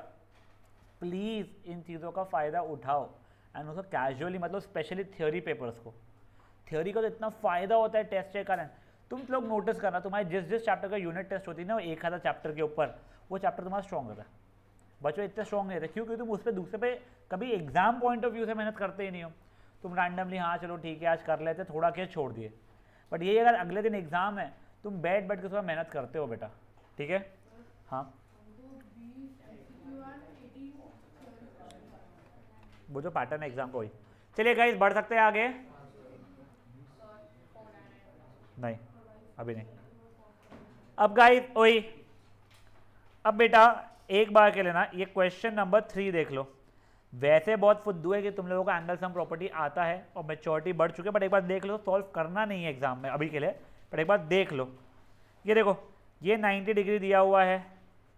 A: प्लीज़ इन चीज़ों का फ़ायदा उठाओ एंड उसको कैजुअली, मतलब स्पेशली थ्योरी पेपर्स को। थ्योरी का तो इतना फ़ायदा होता है टेस्ट के कारण। तुम लोग नोटिस करना, तुम्हारे जिस जिस चैप्टर का यूनिट टेस्ट होती है ना, वो 1000 चैप्टर के ऊपर, वो चैप्टर तुम्हारा स्ट्रॉन्ग रहता है। बच्चों इतने स्ट्रॉन्ग नहीं रहते, क्योंकि तुम उस पर दूसरे पे कभी एग्जाम पॉइंट ऑफ व्यू से मेहनत करते ही नहीं हो। तुम रैंडमली हाँ चलो ठीक है आज कर लेते, थोड़ा क्या छोड़ दिए। बट ये अगर अगले दिन एग्जाम है तुम बैठ बैठ के उसमें मेहनत करते हो बेटा, ठीक है। हाँ वो जो पैटर्न है एग्जाम का वही। चलिए गाइस बढ़ सकते हैं आगे, नहीं अभी नहीं। अब गाइस वही, अब बेटा एक बार के लेना ये क्वेश्चन नंबर 3 देख लो। वैसे बहुत फुद्दू है कि तुम लोगों का एंगल सम प्रॉपर्टी आता है और मेच्योरिटी बढ़ चुकी है, बट एक बार देख लो, सॉल्व करना नहीं है एग्जाम में अभी के लिए, बट एक बार देख लो। ये देखो ये 90 डिग्री दिया हुआ है,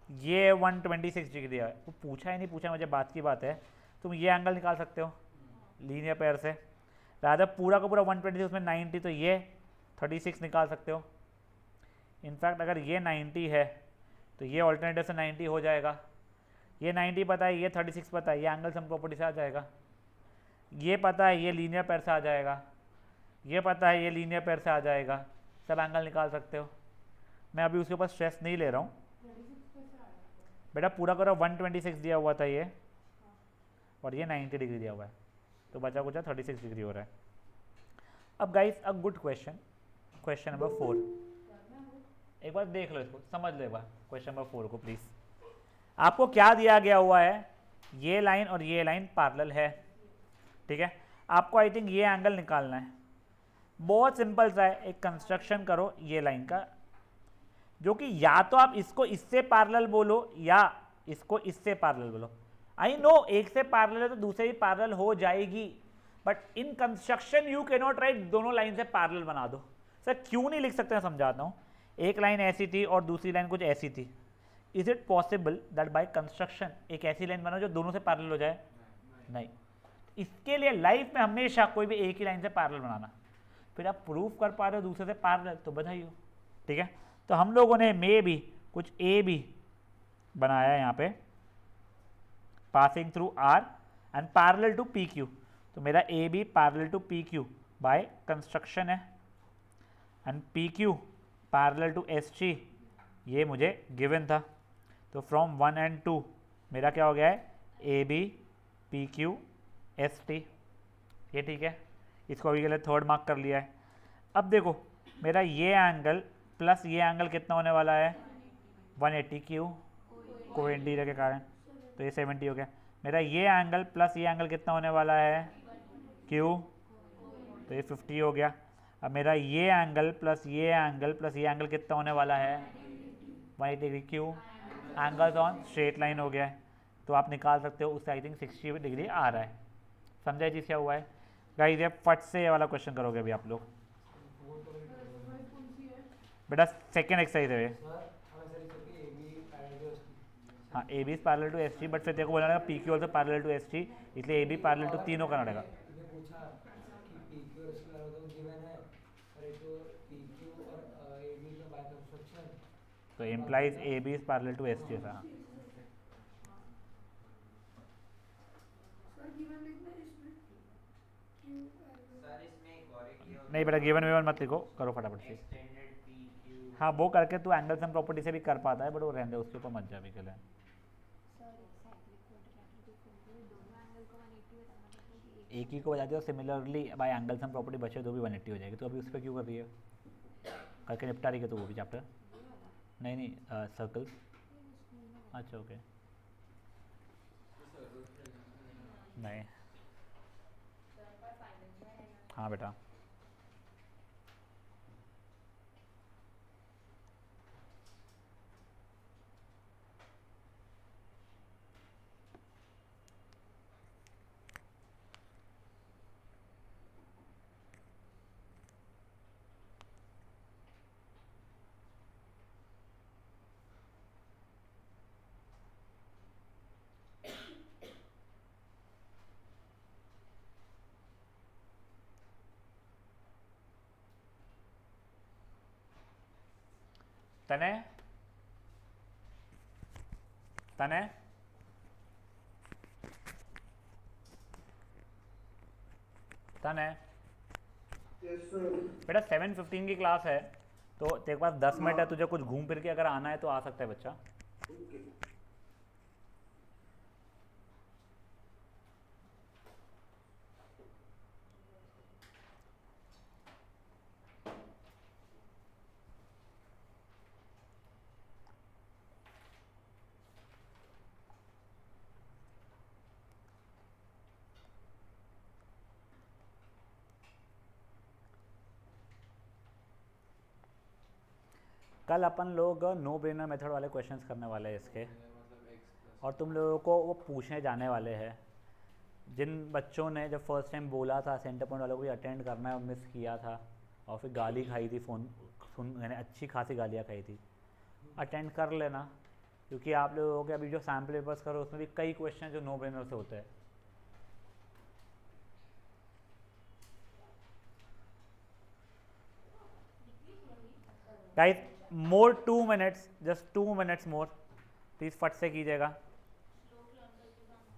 A: ये 126 डिग्री दिया है, वो पूछा ही नहीं पूछा, मुझे बात की बात है। तुम ये एंगल निकाल सकते हो लीनियर पेयर से, रादर पूरा का पूरा 126 उसमें 90, तो ये 36 निकाल सकते हो। इनफैक्ट अगर ये 90 है तो ये ऑल्टरनेटिव से 90 हो जाएगा। ये 90 पता है, ये 36 पता है, ये एंगल सम प्रॉपर्टी से आ जाएगा। ये पता है ये लीनियर पेयर से आ जाएगा, ये पता है ये लीनियर पेयर से आ जाएगा, सब एंगल निकाल सकते हो। मैं अभी उसके ऊपर स्ट्रेस नहीं ले रहा हूँ बेटा, पूरा करो 126 दिया हुआ था ये, और ये 90 डिग्री दिया हुआ है, तो बचा कुछ 36 डिग्री हो रहा है। अब guys a good question, question number 4, एक बार देख लो इसको, समझ लो एक बार क्वेश्चन नंबर 4 को प्लीज। आपको क्या दिया गया हुआ है, ये लाइन और ये लाइन पैरेलल है, ठीक है। आपको आई थिंक ये एंगल निकालना है, बहुत सिंपल सा है, एक कंस्ट्रक्शन करो ये लाइन का, जो कि या तो आप इसको इससे पैरेलल बोलो या इसको इससे पैरेलल बोलो। आई नो एक से पैरेलल है तो दूसरे भी पैरेलल हो जाएगी, but in construction you can not right दोनों लाइन से पैरेलल बना दो। सर क्यों नहीं लिख सकते हैं, समझाता हूँ। एक लाइन ऐसी थी और दूसरी लाइन कुछ ऐसी थी, is it possible that by construction एक ऐसी लाइन बनाओ जो दोनों से पैरेलल हो जाए? नहीं। इसके लिए लाइफ में हमेशा कोई भी एक ही लाइन से पैरेलल बनाना, फिर आप प्रूव कर पा रहे हो दूसरे से पैरेलल तो बधाई हो, ठीक है। तो हम लोगों ने मे भी कुछ ए भी बनाया है यहाँ पे, passing through R and parallel to P Q, तो मेरा A B parallel to P Q by construction है, and P Q parallel to S G ये मुझे गिवन था। तो फ्रॉम 1 and 2 मेरा क्या हो गया है, A B P Q S T, ये ठीक है। इसको अभी के लिए 3rd मार्क कर लिया है। अब देखो मेरा ये एंगल प्लस ये एंगल कितना होने वाला है, 180 क्यू कोइंसिडेंस के कारण, तो ये 70 हो गया। मेरा ये एंगल प्लस ये एंगल कितना होने वाला है, क्यू, तो ये 50 हो गया। अब मेरा ये एंगल प्लस ये एंगल प्लस ये एंगल कितना होने वाला है, 180 degree, Q angles on straight line हो गया है, तो आप निकाल सकते हो उससे आई थिंक 60 डिग्री आ रहा है। समझा चीज़ क्या हुआ है गाइस? ये फट से ये वाला क्वेश्चन करोगे अभी आप लोग बेटा, सेकेंड एक्सरसाइज है ये। हाँ A B is parallel to S T, but फिर तेरे को बोलना रहेगा P Q also parallel to S T, इसलिए ए बी पैरेलल टू तीनों करना रहेगा। तो implies A B is parallel to S T ऐसा। हाँ
B: सर इसमें एक और एक ये
A: नहीं बेटा गिवन विवन मत लिखो, करो फटाफट से।
B: Extended P Q.
A: हाँ वो करके तू एंगल्स एंड प्रॉपर्टी से भी कर पाता है, बट वो रहने दे, उसके ऊपर मत जा अभी के लिए। एक ही को बजा दिया, similarly by angles and property बचे तो भी 180 हो जाएगी। तो अभी उस पर क्यों कर रही है, करके निपटा रही है तो वो भी चैप्टर। नहीं नहीं सर्कल्स, अच्छा ओके। नहीं हाँ बेटा तने तने तने बेटा 7:15 की क्लास है, तो तेरे पास 10 मिनट है, तुझे कुछ घूम फिर के अगर आना है तो आ सकता है बच्चा। कल अपन लोग नो ब्रेनर मेथड वाले क्वेश्चंस करने वाले हैं इसके,
B: मतलब x
A: और तुम लोगों को वो पूछने जाने वाले हैं। जिन बच्चों ने जब फर्स्ट टाइम बोला था सेंटर पॉइंट वालों को भी अटेंड करना है और मिस किया था और फिर गाली खाई थी, फ़ोन सुन मैंने अच्छी खासी गालियाँ खाई थी, अटेंड कर लेना। क्योंकि आप लोगों के अभी जो सैम्पल पेपर्स करो उसमें भी कई क्वेश्चन जो नो ब्रेनर से होते हैं। Guys more 2 minutes, just 2 minutes more, please फट से कीजिएगा।
D: श्लोक लर्न करके जाना।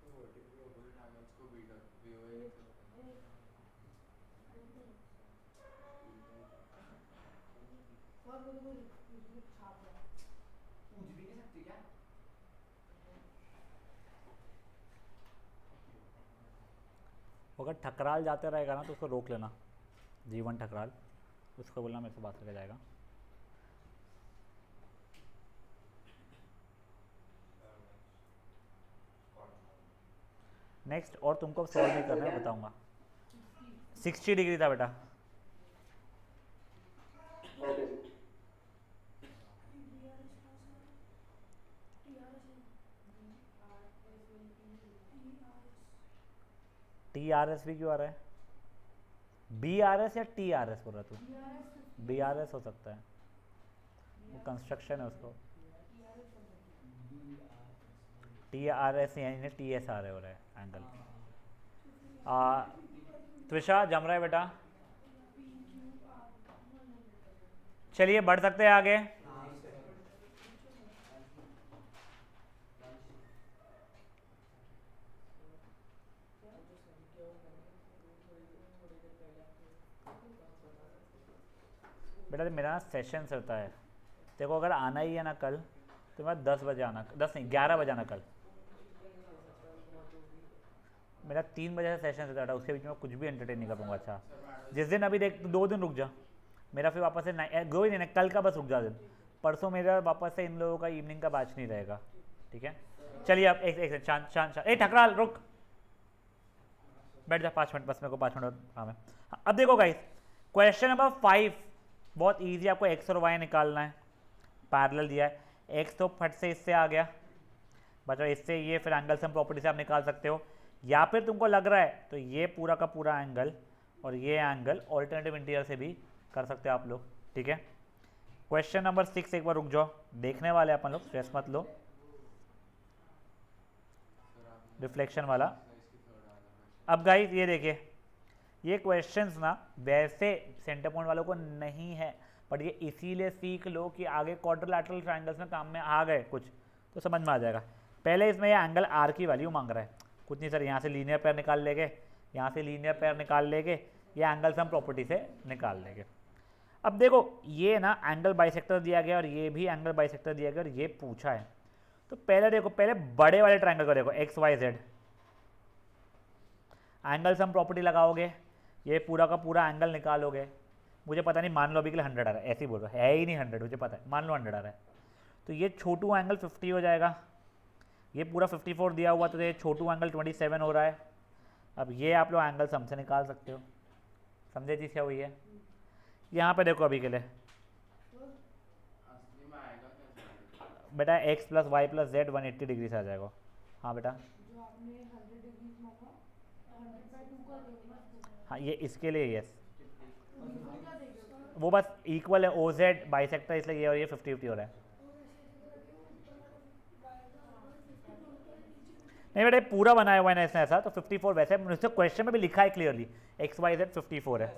B: तो वर्टिकल ऑपोजिट एंगल्स को बीटा वीओए लिख सकते हैं। पूछ भी नहीं सकती क्या?
A: अगर ठकराल जाते रहेगा ना तो उसको रोक लेना, जीवन ठकराल, उसको बोलना मेरे से बात करके जाएगा। नेक्स्ट, और तुमको सॉल्व नहीं करना है बताऊंगा। 60 डिग्री था बेटा।
C: ओके
A: TRS भी क्यों आ रहा है? BRS या TRS बोल रहा तू? BRS हो सकता है, वो कंस्ट्रक्शन है उसको। TRS यानी TSR हो रहा है एंगल। त्विषा जम रहा है बेटा, चलिए बढ़ सकते हैं आगे। बेटा मेरा ना सेशन रहता है, देखो अगर आना ही है ना कल तो मैं 10 बजे आना, 10 नहीं 11 बजे आना कल। मेरा 3 बजे से सेशन रहता है, उसके बीच में कुछ भी एंटरटेन नहीं कर पाऊंगा। अच्छा जिस दिन अभी देख 2 दिन रुक जा, मेरा फिर वापस से 2 ही दिन है, कल का बस रुक जा दिन, परसों मेरा वापस से इन लोगों का इवनिंग का बैच नहीं रहेगा, ठीक है। चलिए अब एक शांत शांत शांत, ए ठकराल रुक, बैठ जा 5 मिनट, बस मेरे को 5 मिनट काम है। हाँ, अब देखो गाइस क्वेश्चन नंबर 5 बहुत इजी, आपको एक्स और वाई निकालना है। पैरेलल दिया है, एक्स तो फट से इससे आ गया बच्चों, इससे ये, फिर एंगल सम प्रॉपर्टी से आप निकाल सकते हो, या फिर तुमको लग रहा है तो ये पूरा का पूरा एंगल और ये एंगल ऑल्टरनेटिव इंटीरियर से भी कर सकते हो आप लोग, ठीक है। क्वेश्चन नंबर 6 एक बार रुक जाओ, देखने वाले अपन लोग, स्ट्रेस मत लो, रिफ्लेक्शन वाला। अब गाइस ये देखिए, ये क्वेश्चंस ना वैसे सेंटर पॉइंट वालों को नहीं है, बट ये इसीलिए सीख लो कि आगे क्वाड्रिलैटरल ट्रायंगल्स में काम में आ गए कुछ तो समझ में आ जाएगा। पहले इसमें ये एंगल आर की वैल्यू मांग रहा है, कुछ नहीं सर, यहाँ से लीनियर पेयर निकाल लेंगे, यहाँ से लीनियर पेयर निकाल लेंगे, ये एंगल सम प्रॉपर्टी से निकाल लेंगे। अब देखो ये ना एंगल बाइसेक्टर दिया गया और ये भी एंगल बाइसेक्टर दिया गया और ये पूछा है, तो पहले देखो, पहले बड़े वाले ट्रायंगल को देखो, X Y Z, angle sum property लगाओगे, ये पूरा का पूरा एंगल निकालोगे, मुझे पता नहीं, मान लो अभी के लिए 100 आ रहा है, ऐसे ही बोल रहा है ही नहीं 100, मुझे पता है, मान लो 100 आ रहा है, तो ये छोटू एंगल 50 हो जाएगा, ये पूरा 54 दिया हुआ, तो ये छोटू एंगल 27 हो रहा है। अब ये आप लोग एंगल सम से निकाल सकते हो, समझे चीज़ क्या हुई है। यहाँ पे देखो अभी के लिए
B: असली में आएगा क्या?
A: बेटा x plus Y plus z 180 degree से आ जाएगा। हाँ बेटा,
E: जो आपने 100 डिग्री मांगा 100/2 का देगा।
A: हाँ ये इसके लिए यस,
E: और क्या देगा?
A: वो बस इक्वल है, ओ जेड बाइसेक्टर, इसलिए ये और ये 50-50 हो रहा है। नहीं बेटा पूरा बनाया हुआ है ना इसने ऐसा, तो 54 वैसे मुझसे क्वेश्चन में भी लिखा है क्लियरली, एक्स वाई जेड 54 है,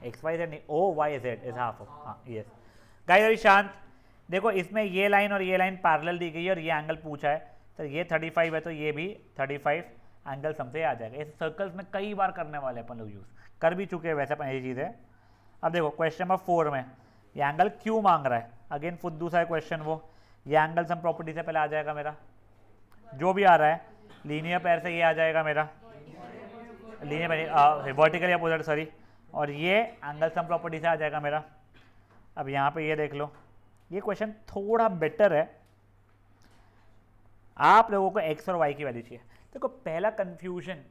A: एक्स वाई जेड नहीं, o y z is half. हाँ यस गाइस, अभी शांत देखो, इसमें ये लाइन और ये लाइन पैरेलल दी गई है और ये एंगल पूछा है, तो ये 35 है तो ये भी 35 एंगल सम से आ जाएगा। इस सर्कल्स में कई बार करने वाले अपन लोग यूज़ कर भी चुके हैं वैसे अपन ये चीज़ है। अब देखो क्वेश्चन नंबर 4 में ये एंगल क्यों मांग रहा है, अगेन खुद दूसरा क्वेश्चन, वो ये एंगल सम प्रॉपर्टी से पहले आ जाएगा मेरा, जो भी आ रहा है लीनियर पेयर से ये आ जाएगा मेरा, linear pair vertically opposite sorry, और ये एंगल सम प्रॉपर्टी से आ जाएगा मेरा। अब यहाँ पे ये देख लो, ये क्वेश्चन थोड़ा बेटर है, आप लोगों को एक्स और वाई की वैल्यू चाहिए। देखो पहला कंफ्यूजन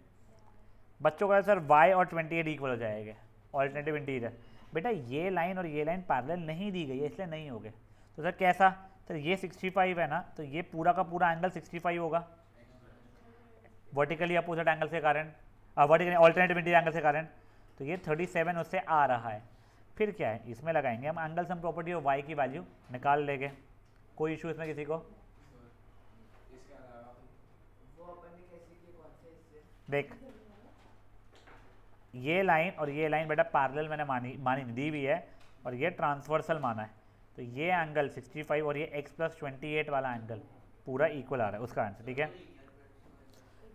A: बच्चों का, सर वाई और 28 इक्वल हो जाएंगे ऑल्टरनेटिव इंटीरियर, बेटा ये लाइन और ये लाइन पैरेलल नहीं दी गई है इसलिए नहीं हो गए। तो सर कैसा, सर ये 65 है ना, तो ये पूरा का पूरा एंगल 65 होगा वर्टिकली अपोजिट एंगल से कारण, वर्टिकली ऑल्टरनेटिव इंटीरियर एंगल से कारण, तो ये 37 उससे आ रहा है। फिर क्या है, इसमें लगाएंगे हम एंगल सम प्रॉपर्टी और वाई की वैल्यू निकाल लेंगे, कोई इशू इसमें किसी को।
B: इसके अलावा वो अपन ने कैसे किया, कौन से इससे?
A: देख ये लाइन और ये लाइन बेटा पैरेलल मैंने मानी दी हुई है और ये ट्रांसवर्सल माना है, तो ये एंगल 65 और ये x + 28 वाला एंगल पूरा इक्वल आ रहा है, उसका आंसर ठीक है।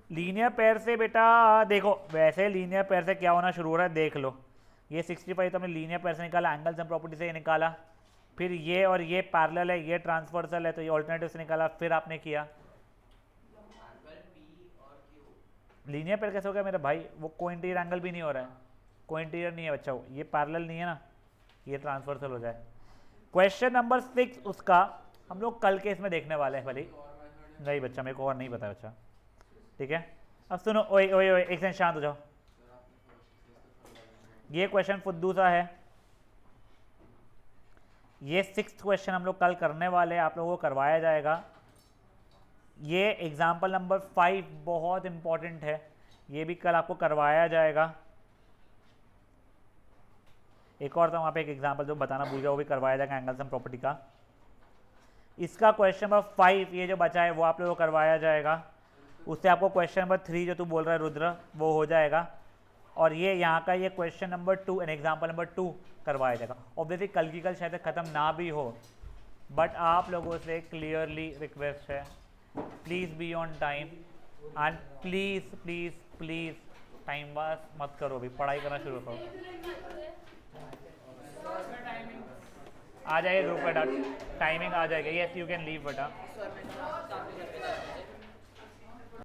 A: लीनियर पेयर से बेटा देखो, वैसे लीनियर पेयर से क्या होना शुरू हो रहा है देख लो, ये 65 तो हमने लीनियर पेयर से निकाला, एंगल सम प्रॉपर्टी से ये निकाला, फिर ये और ये पैरेलल है, ये ट्रांसवर्सल है, तो ये ऑल्टरनेटिव से निकाला, फिर आपने किया लीनियर पेयर। कैसे हो गया मेरा भाई, वो कोइंटीरियर एंगल भी नहीं हो रहा है, कोइंटीरियर नहीं है बच्चा, वो ये पैरेलल नहीं है ना, ये ट्रांसवर्सल हो जाए। क्वेश्चन नंबर 6 उसका हम लोग कल के इसमें देखने वाले हैं भले, नहीं बच्चा मेरे को और नहीं पता बच्चा, ठीक है। अब सुनो, ओए ओए ओए एक सेकंड शांत हो जाओ, ये क्वेश्चन फुद्दू सा है, ये 6th क्वेश्चन हम लोग कल करने वाले हैं, आप लोगों को करवाया जाएगा। ये एग्जाम्पल नंबर 5 बहुत इंपॉर्टेंट है, ये भी कल आपको करवाया जाएगा। एक और था वहाँ पे एक एग्जाम्पल जो बताना भूल गया, वो भी करवाया जाएगा एंगल सम प्रॉपर्टी का। इसका क्वेश्चन नंबर 5 ये जो बचा है वो आप लोगों को करवाया जाएगा, उससे आपको क्वेश्चन नंबर 3 जो तू बोल रहा है रुद्र वो हो जाएगा, और ये यहाँ का ये question number 2 and example number 2 करवाया जाएगा। ऑब्वियसली कल की कल शायद ख़त्म ना भी हो, बट आप लोगों से क्लियरली रिक्वेस्ट है, please be on time and please please please time pass मत करो, अभी पढ़ाई करना शुरू करो। आ जाइए ग्रुप बेटा, टाइमिंग आ जाएगा, यस यू कैन लीव बेटा।